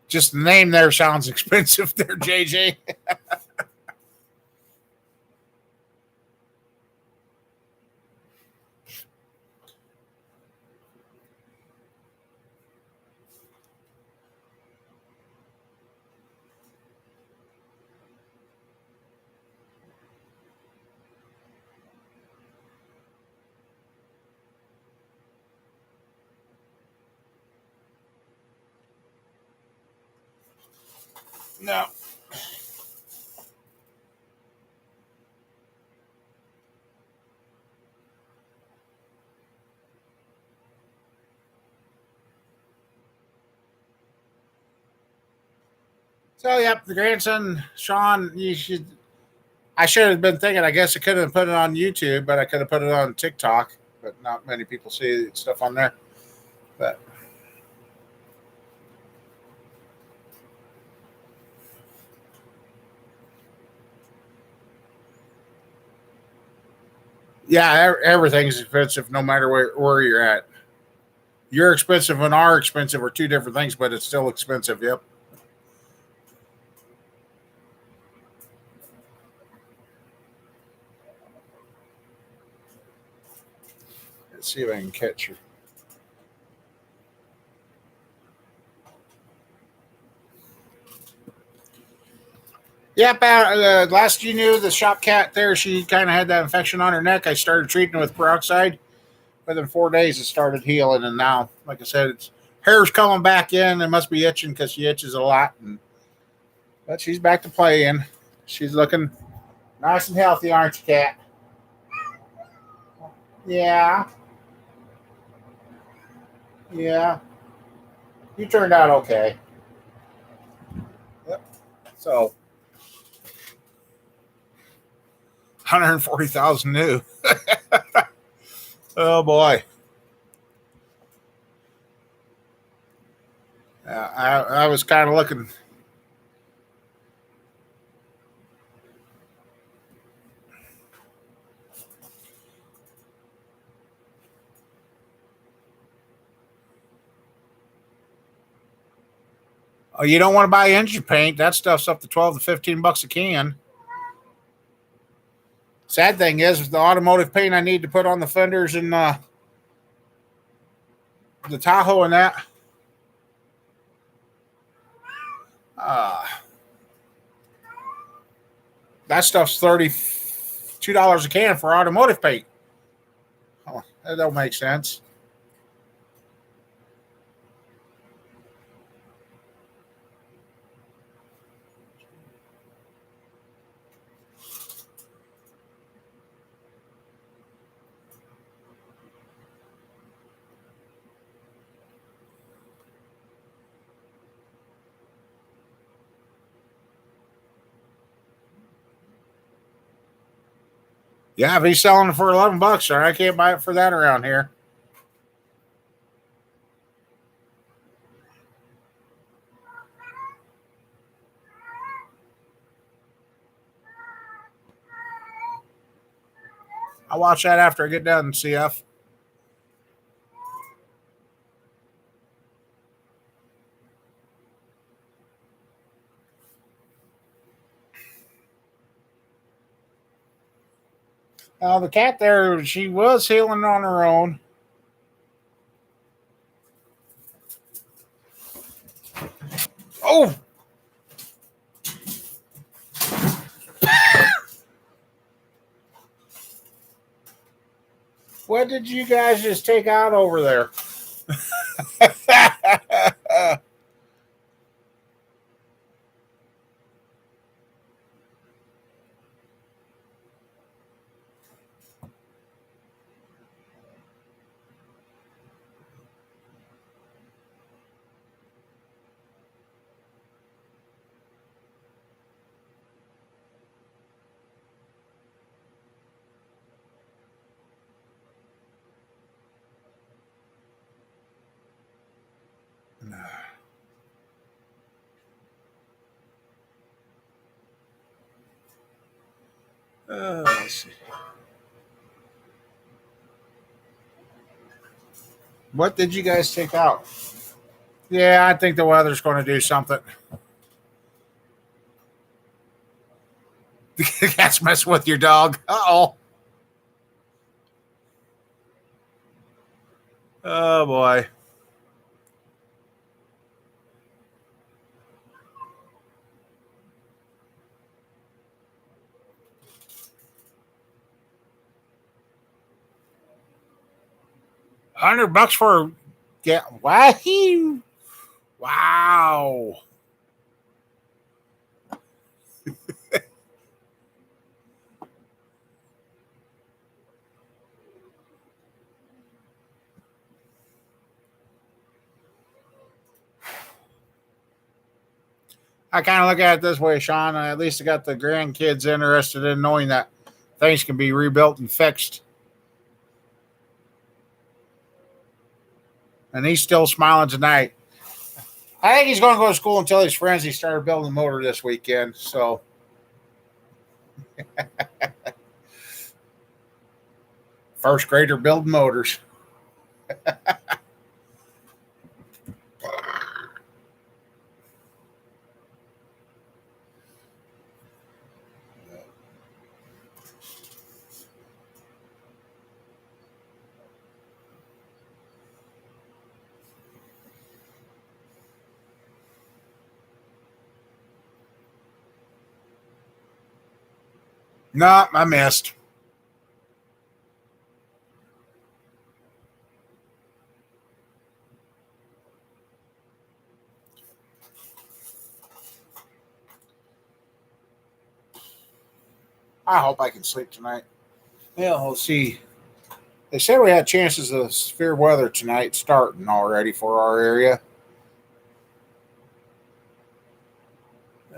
just the name there sounds expensive there, JJ. No. So, yep, the grandson, Sean, you should. I should have been thinking, I guess I could have put it on YouTube, but I could have put it on TikTok, but not many people see stuff on there. But yeah, everything's expensive no matter where you're at. You're expensive and are expensive are two different things, but it's still expensive. Yep. Let's see if I can catch her. Yep. Last you knew, the shop cat there, she kind of had that infection on her neck. I started treating it with peroxide. Within 4 days, it started healing, and now, like I said, it's hair's coming back in. It must be itching because she itches a lot, but she's back to playing. She's looking nice and healthy, aren't you, cat? Yeah, yeah. You turned out okay. Yep. So, 140,000 new. Oh boy. I was kind of looking. Oh, you don't want to buy engine paint. That stuff's up to 12 to 15 bucks a can. Sad thing is the automotive paint I need to put on the fenders and the Tahoe and that. Uh, that stuff's $32 a can for automotive paint. Oh, that don't make sense. Yeah, if he's selling it for $11, sir, I can't buy it for that around here. I'll watch that after I get done, CF. The cat there, she was healing on her own. Oh! What did you guys just take out over there? Uh, let's see. What did you guys take out? Yeah, I think the weather's going to do something. That's messing with your dog. Uh-oh. Oh, boy. $100 for wahoo! Wow. I kind of look at it this way, Sean. At least I got the grandkids interested in knowing that things can be rebuilt and fixed. And he's still smiling tonight. I think he's going to go to school and tell his friends he started building a motor this weekend. So, first grader building motors. No, I missed. I hope I can sleep tonight. Yeah, we'll see. They said we had chances of severe weather tonight starting already for our area.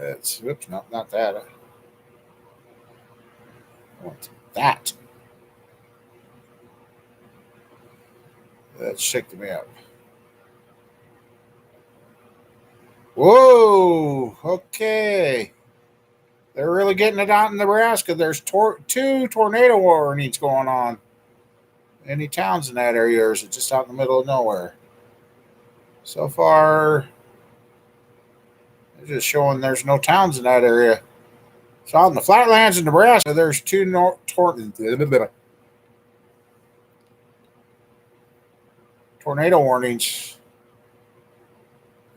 Oops, no, not that. I want that. That shaking me up. Whoa, okay. They're really getting it out in Nebraska. There's two tornado warnings going on. Any towns in that area, or is it just out in the middle of nowhere? So far, they're just showing there's no towns in that area. So out in the flatlands in Nebraska, there's two tornado warnings.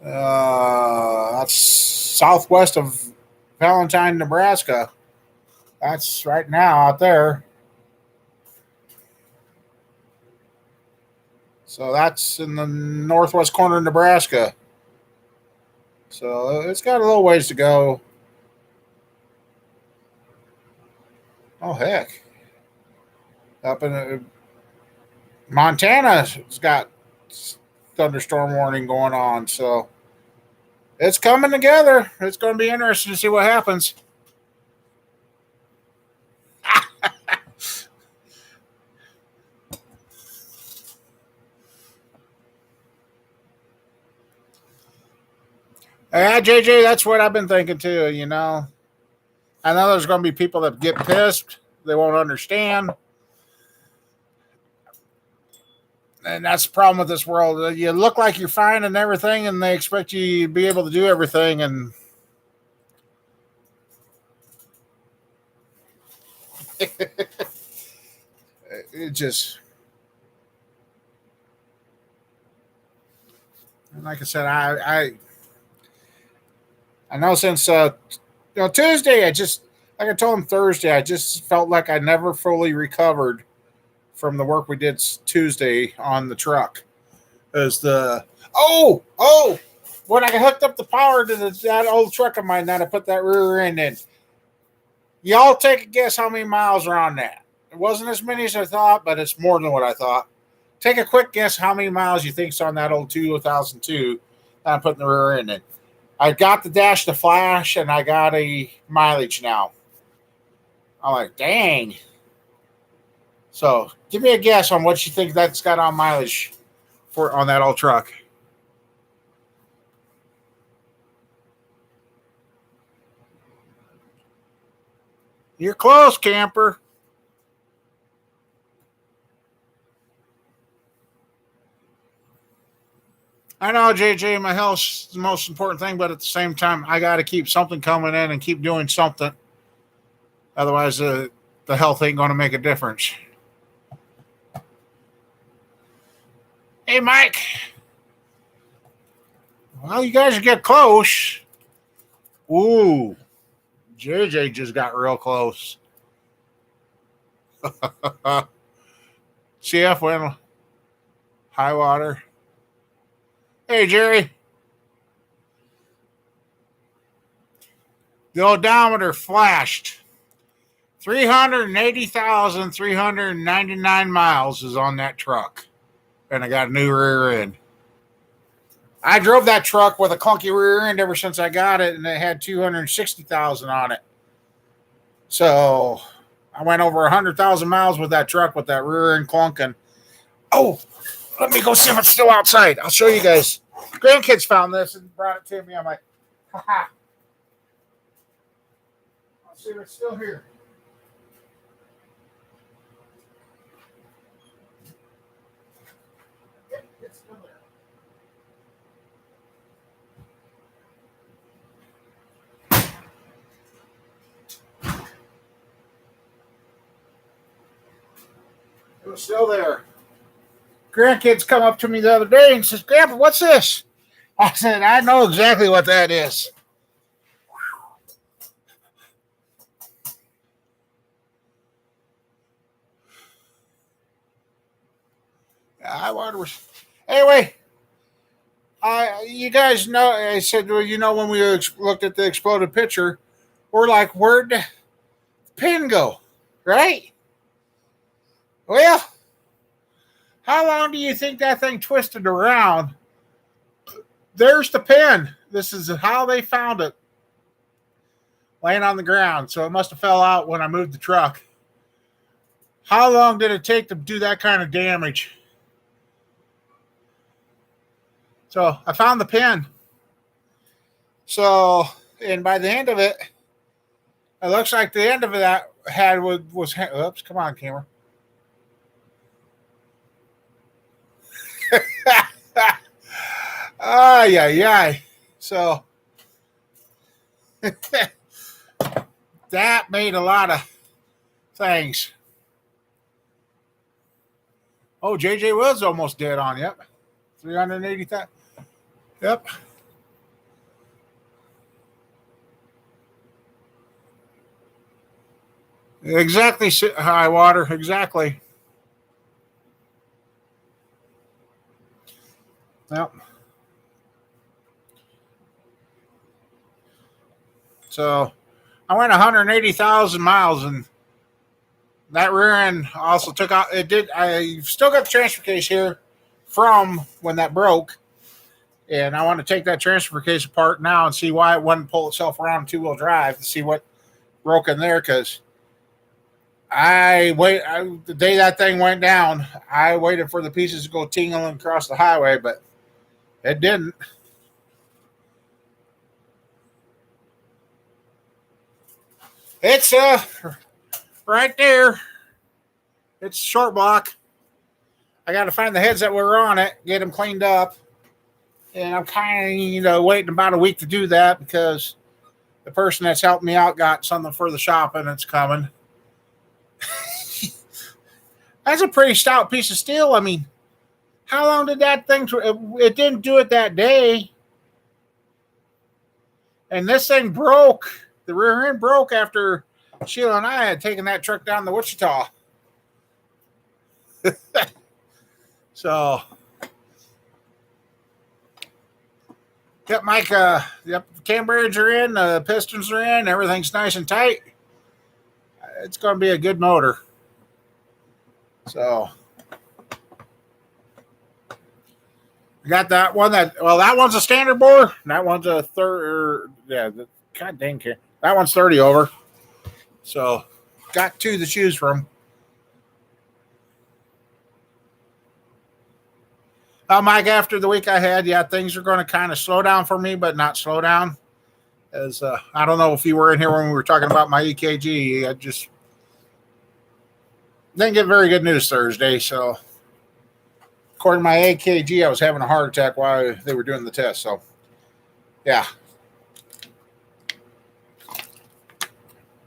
That's southwest of Valentine, Nebraska. That's right now out there. So that's in the northwest corner of Nebraska. So it's got a little ways to go. Oh, heck. Up in Montana's got thunderstorm warning going on. So it's coming together. It's going to be interesting to see what happens. Yeah, JJ, that's what I've been thinking too. I know there's going to be people that get pissed. They won't understand. And that's the problem with this world. You look like you're fine and everything, and they expect you to be able to do everything. And it just, like I said, I know since Tuesday, like I told him Thursday, I just felt like I never fully recovered from the work we did Tuesday on the truck. As when I hooked up the power to that old truck of mine that I put that rear end in. Y'all take a guess how many miles are on that. It wasn't as many as I thought, but it's more than what I thought. Take a quick guess how many miles you think's on that old 2002 that I'm putting the rear end in. I got the dash to flash, and I got a mileage now. I'm like, dang. So give me a guess on what you think that's got on mileage on that old truck. You're close, camper. I know, JJ, my health's the most important thing, but at the same time, I got to keep something coming in and keep doing something. Otherwise, the health ain't going to make a difference. Hey, Mike. Well, you guys get close. Ooh, JJ just got real close. CF went high water. Hey, Jerry. The odometer flashed. 380,399 miles is on that truck. And I got a new rear end. I drove that truck with a clunky rear end ever since I got it, and it had 260,000 on it. So I went over 100,000 miles with that truck with that rear end clunking. Oh, let me go see if it's still outside. I'll show you guys. Grandkids found this and brought it to me. I'm like, haha. I'll see if it's still here. Yep, it's still there. It was still there. Grandkids come up to me the other day and says, Grandpa, what's this? I said, I know exactly what that is. I water. Anyway, you guys know, I said, well, when we looked at the exploded picture, we're like, where'd the pin go? Right? Well, how long do you think that thing twisted around? There's the pin. This is how they found it. Laying on the ground. So it must have fell out when I moved the truck. How long did it take to do that kind of damage? So I found the pin. So, and by the end of it, it looks like the end of that was oops, come on, camera. Yeah. So that made a lot of things. Oh, JJ was almost dead on. Yep. 380,000. Yep. Exactly. High water. Exactly. Yep. So I went 180,000 miles, and that rear end also took out. It did. I still got the transfer case here from when that broke, and I want to take that transfer case apart now and see why it wouldn't pull itself around two-wheel drive to see what broke in there. Because the day that thing went down, I waited for the pieces to go tingling across the highway, but it didn't. It's right there. It's short block. I got to find the heads that were on it, get them cleaned up, and I'm kind of waiting about a week to do that because the person that's helping me out got something for the shop and it's coming. That's a pretty stout piece of steel. I mean, how long did that thing? It didn't do it that day, and this thing broke. The rear end broke after Sheila and I had taken that truck down to Wichita. So, yep, Mike. Yep, cam bearings are in, the pistons are in, everything's nice and tight. It's going to be a good motor. So, I got that one. That one's a standard bore. That one's a third. Yeah, God dang it. That one's 30 over. So, got two to choose from. Mike, after the week I had, things are going to kind of slow down for me, but not slow down. As I don't know if you were in here when we were talking about my EKG. I just didn't get very good news Thursday. So, according to my EKG, I was having a heart attack while they were doing the test. So, yeah.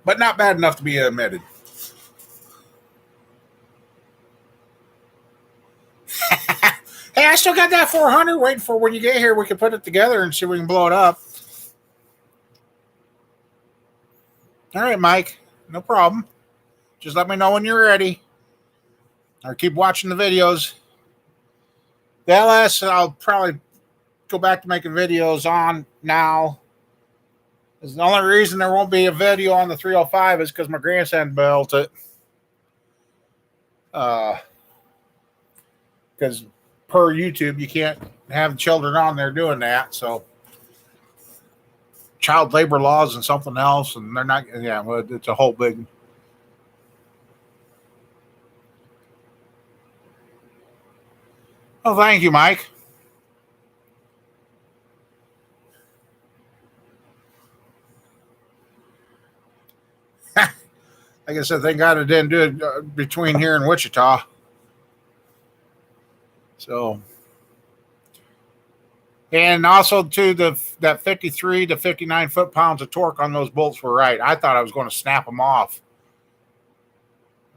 But not bad enough to be admitted. Hey, I still got that 400 waiting for when you get here. We can put it together and see if we can blow it up. All right, Mike. No problem. Just let me know when you're ready. Or keep watching the videos. The LS, I'll probably go back to making videos on now. The only reason there won't be a video on the 305 is because my grandson built it. Because per YouTube, you can't have children on there doing that. So, child labor laws and something else, and they're not. Yeah, well, it's a whole big. Oh, thank you, Mike. Like I said, thank God I didn't do it between here and Wichita. So, and also too, that 53 to 59 foot-pounds of torque on those bolts were right. I thought I was going to snap them off.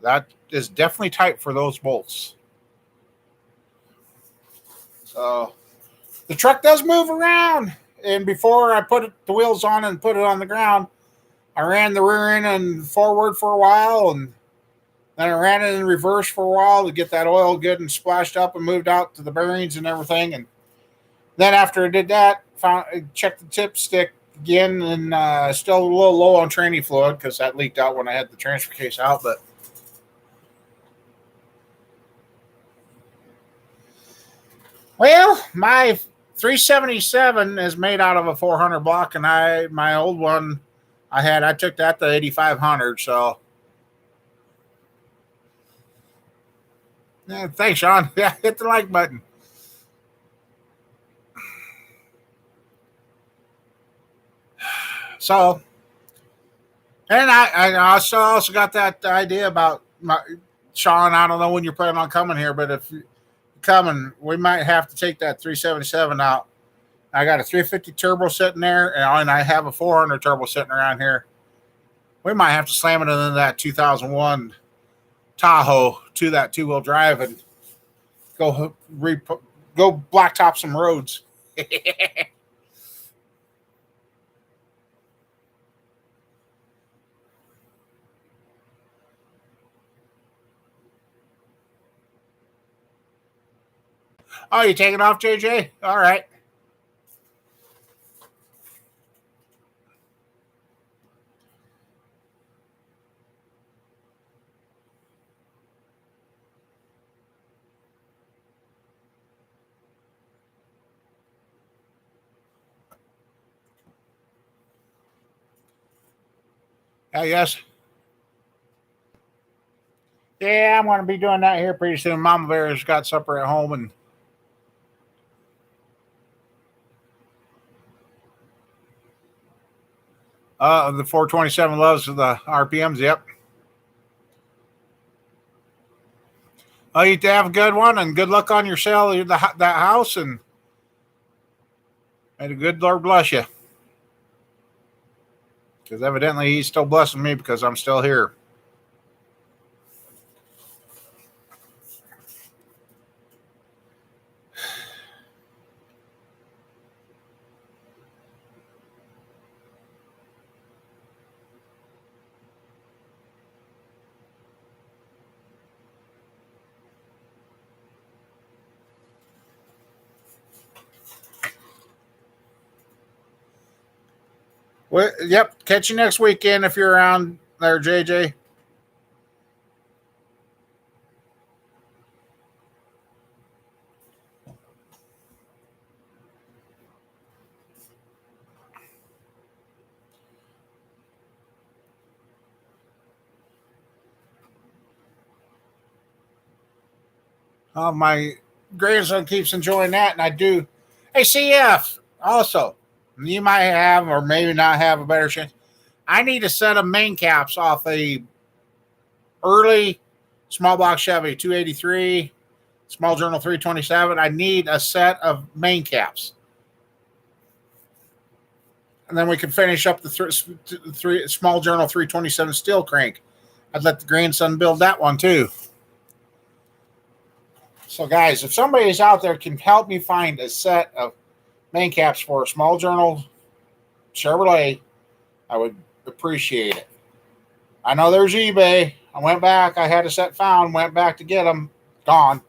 That is definitely tight for those bolts. So, the truck does move around. And before I put the wheels on and put it on the ground, I ran the rear end and forward for a while, and then I ran it in reverse for a while to get that oil good and splashed up and moved out to the bearings and everything. And then after I did that, checked the tip stick again, and still a little low on tranny fluid because that leaked out when I had the transfer case out. But well, my 377 is made out of a 400 block, and my old one I took that to 8500. So, yeah, thanks, Sean. Yeah, hit the like button. So, and I also got that idea about Sean. I don't know when you're planning on coming here, but if you're coming, we might have to take that 377 out. I got a 350 turbo sitting there, and I have a 400 turbo sitting around here. We might have to slam it into that 2001 Tahoe to that two-wheel drive and go blacktop some roads. Oh, you taking off, JJ? All right. Yes. Yeah, I'm going to be doing that here pretty soon. Mama Bear's got supper at home, and The 427 loves the RPMs. Yep. You have a good one, and good luck on your sale of that house, and may the good Lord bless you. Because evidently he's still blessing me because I'm still here. Well, yep. Catch you next weekend if you're around there, JJ. My grandson keeps enjoying that, and I do. Hey, CF, also, you might have or maybe not have a better chance. I need a set of main caps off a early small block Chevy 283, small journal 327. I need a set of main caps. And then we can finish up the three small journal 327 steel crank. I'd let the grandson build that one too. So, guys, if somebody's out there can help me find a set of main caps for a small journal Chevrolet, I would appreciate it. I know there's eBay. I went back. I had a set found. Went back to get them. Gone.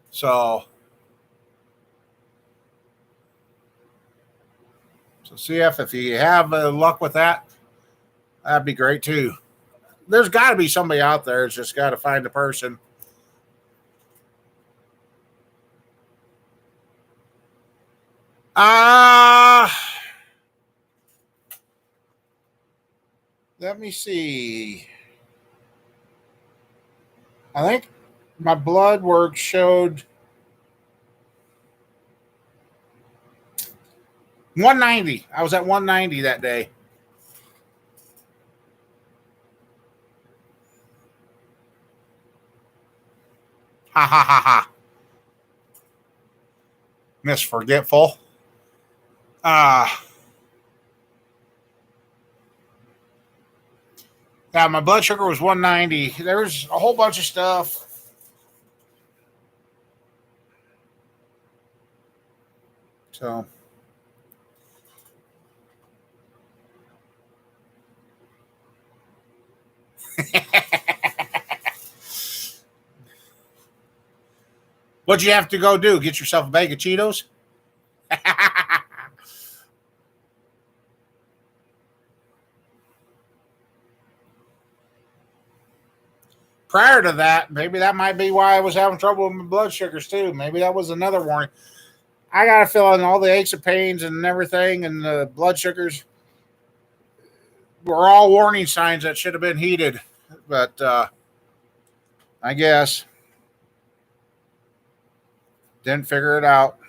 So CF, if you have luck with that, that'd be great too. There's got to be somebody out there. It's just got to find the person. Let me see. I think my blood work showed 190. I was at 190 that day. Ha ha ha ha. Miss Forgetful. Yeah, my blood sugar was 190. There was a whole bunch of stuff. So. What'd you have to go do? Get yourself a bag of Cheetos? Prior to that, maybe that might be why I was having trouble with my blood sugars too. Maybe that was another warning. I got to fill in all the aches and pains and everything, and the blood sugars were all warning signs that should have been heeded. But I guess didn't figure it out.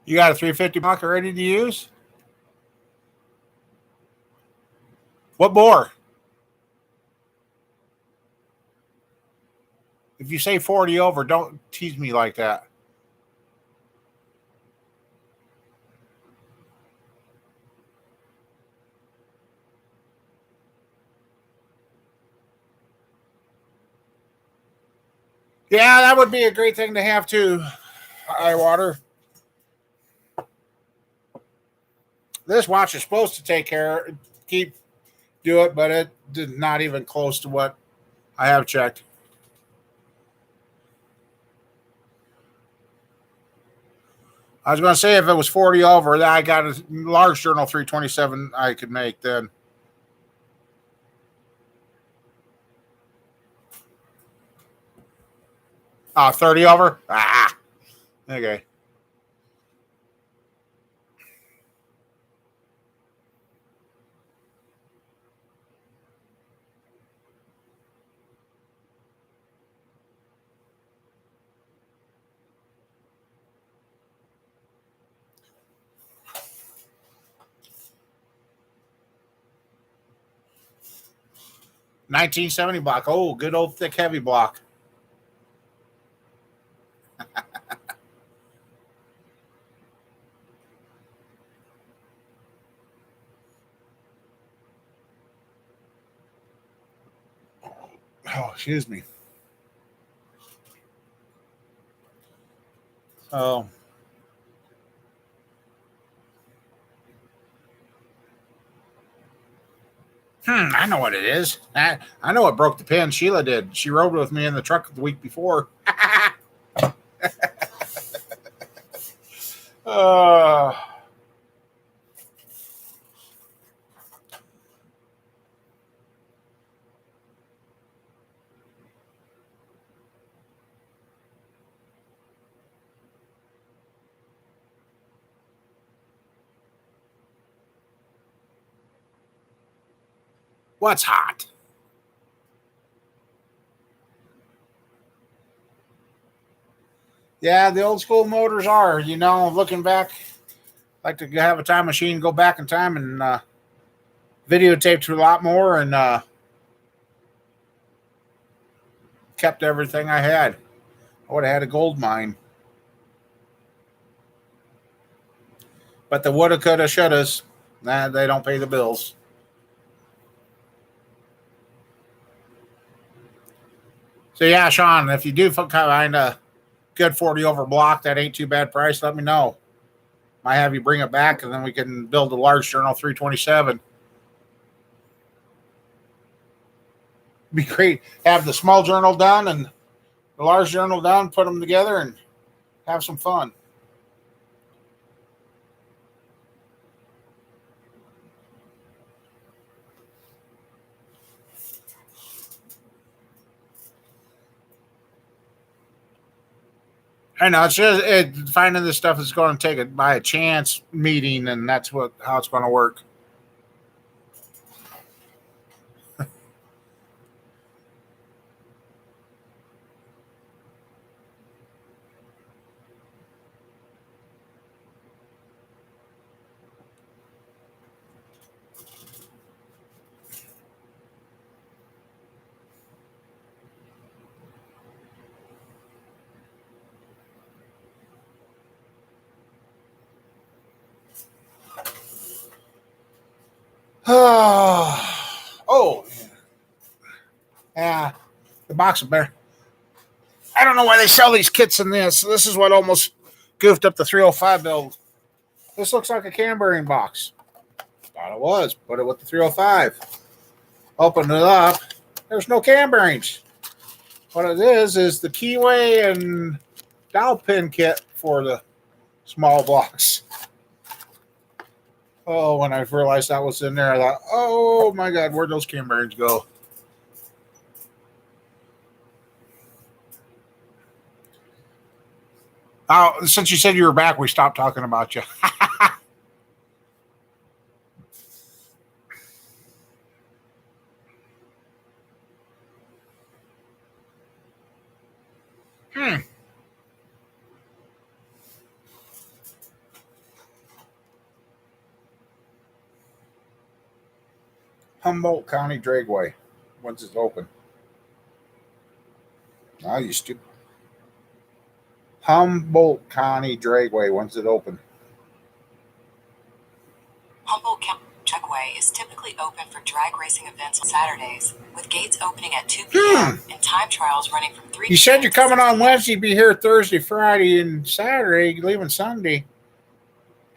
You got a 350 pocket ready to use? What bore? If you say 40 over, don't tease me like that. Yeah, that would be a great thing to have too. High water. This watch is supposed to do it, but it did not even close to what I have checked. I was going to say if it was 40 over, I got a large journal 327 I could make then. Oh, 30 over? Ah, okay. $19.70 block. Oh, good old thick heavy block. Oh, excuse me. Oh. I know what it is. I know what broke the pin. Sheila did. She rode with me in the truck the week before. uh, what's hot? Yeah, the old school motors are. Looking back, like to have a time machine, go back in time and videotaped a lot more and kept everything I had. I would have had a gold mine. But the woulda, coulda, shouldas, nah, they don't pay the bills. So yeah, Sean, if you do find a good 40 over block, that ain't too bad price, let me know. Might have you bring it back and then we can build a large journal 327. Be great. Have the small journal done and the large journal done, put them together and have some fun. I know it's just finding this stuff is going to take it by a chance meeting, and that's how it's going to work. Oh, yeah, the box of bear. I don't know why they sell these kits in this. This is what almost goofed up the 305 build. This looks like a cam bearing box. Thought it was. Put it with the 305. Open it up. There's no cam bearings. What it is the keyway and dowel pin kit for the small blocks. Oh, when I realized that was in there, I thought, oh my God, where'd those cam bearings go? Oh, since you said you were back, we stopped talking about you. hmm. Humboldt County Dragway. Once it's open. Oh, you stupid. Humboldt County Dragway. When's it open? Humboldt County Dragway. Speedway is typically open for drag racing events on Saturdays, with gates opening at 2 p.m. and time trials running from 3 p.m. You said you're coming on Wednesday, be here Thursday, Friday, and Saturday, leaving Sunday.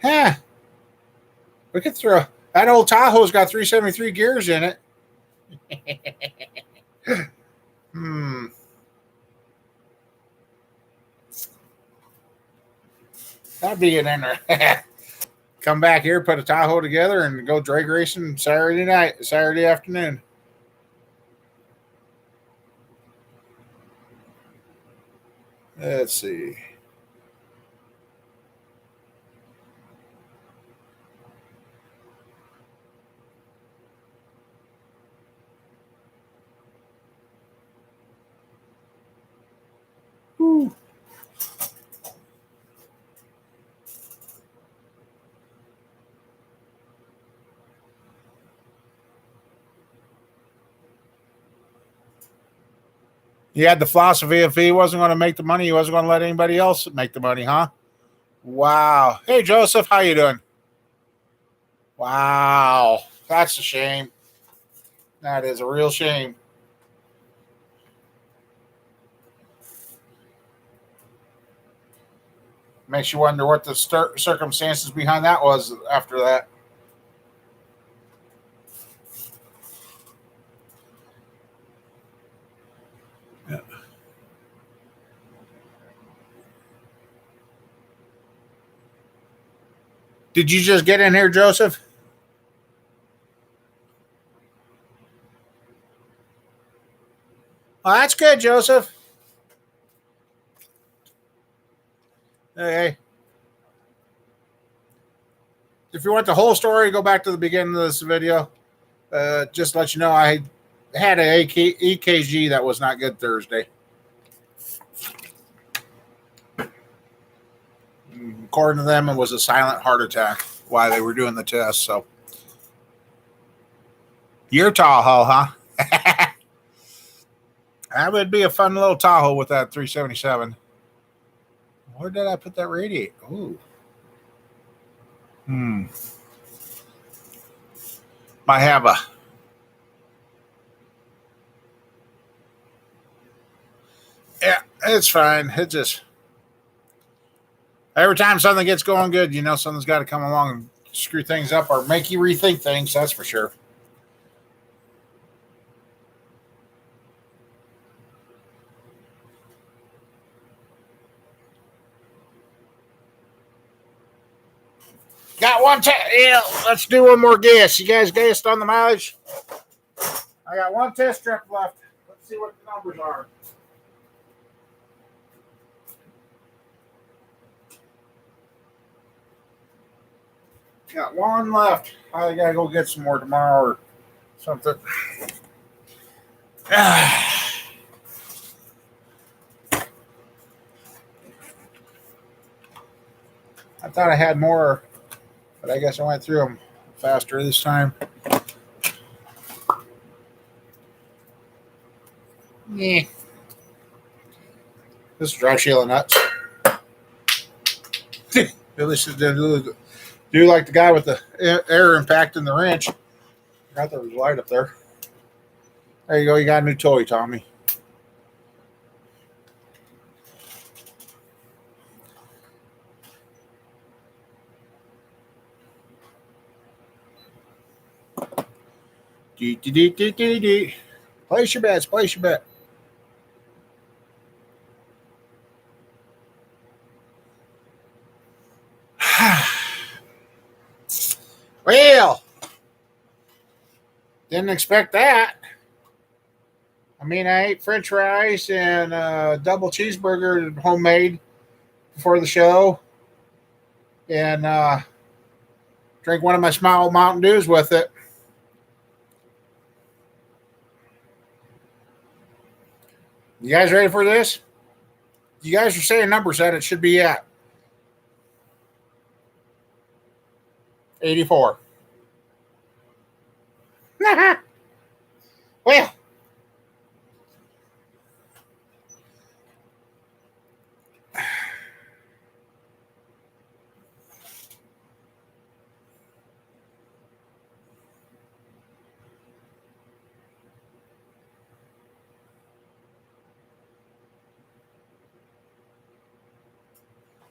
Huh. We could throw... That old Tahoe's got 373 gears in it. That'd be it in there. Come back here, put a Tahoe together, and go drag racing Saturday afternoon. Let's see. Whew. He had the philosophy if he wasn't going to make the money, he wasn't going to let anybody else make the money, huh? Wow. Hey, Joseph, how you doing? Wow. That's a shame. That is a real shame. Makes you wonder what the circumstances behind that was after that. Yeah. Did you just get in here, Joseph? Oh, that's good, Joseph. Hey. If you want the whole story, go back to the beginning of this video. Just to let you know, I had an EKG that was not good Thursday. According to them, it was a silent heart attack while they were doing the test. So, your Tahoe, huh? That would be a fun little Tahoe with that 377. Where did I put that radiator? Ooh. Might have a... Yeah, it's fine. It just... Every time something gets going good, you know something's got to come along and screw things up or make you rethink things, that's for sure. Got one yeah, let's do one more guess. You guys guessed on the mileage? I got one test strip left. Let's see what the numbers are. Got one left. I gotta go get some more tomorrow or something. I thought I had more, but I guess I went through them faster this time. Yeah. This is dry shielding nuts. This is do like the guy with the air impact in the wrench. I thought there was light up there. There you go. You got a new toy, Tommy. Place your bets. Place your bet. Well, didn't expect that. I mean, I ate French fries and a double cheeseburger homemade before the show, and drank one of my small Mountain Dews with it. You guys ready for this? You guys are saying numbers that it should be at 84. Well,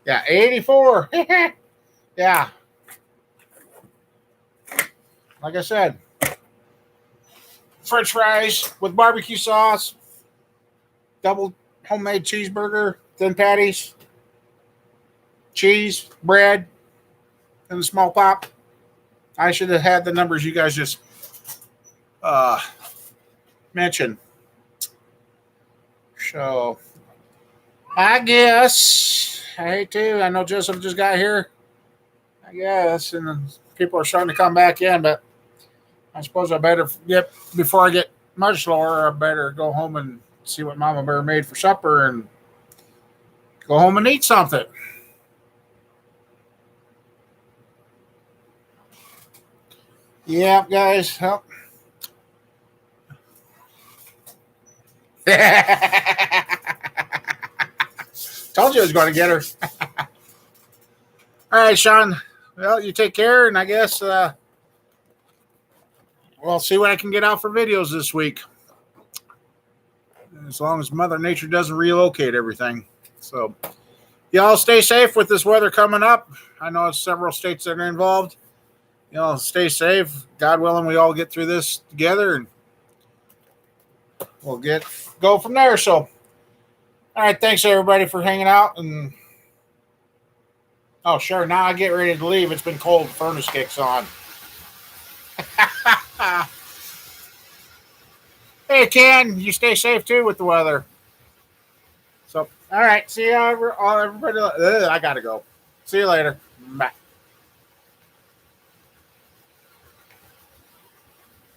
Yeah, 84. Yeah. Like I said, French fries with barbecue sauce, double homemade cheeseburger, thin patties, cheese, bread, and a small pop. I should have had the numbers you guys just uh, mentioned. So, I guess I hate to. I know Joseph just got here. I guess, and people are starting to come back in, but I suppose I better get before I get much lower. I better go home and see what Mama Bear made for supper and go home and eat something. Yeah, guys. Well, told you I was going to get her. All right, Sean. Well, you take care, and I guess we'll see what I can get out for videos this week. As long as Mother Nature doesn't relocate everything. So, y'all stay safe with this weather coming up. I know it's several states that are involved. Stay safe. God willing, we all get through this together, and we'll go from there. So, all right, thanks everybody for hanging out. And oh, sure, now I get ready to leave. It's been cold. Furnace kicks on. Hey, Ken, you stay safe too with the weather. So, all right, see you everybody. I gotta go. See you later. Bye.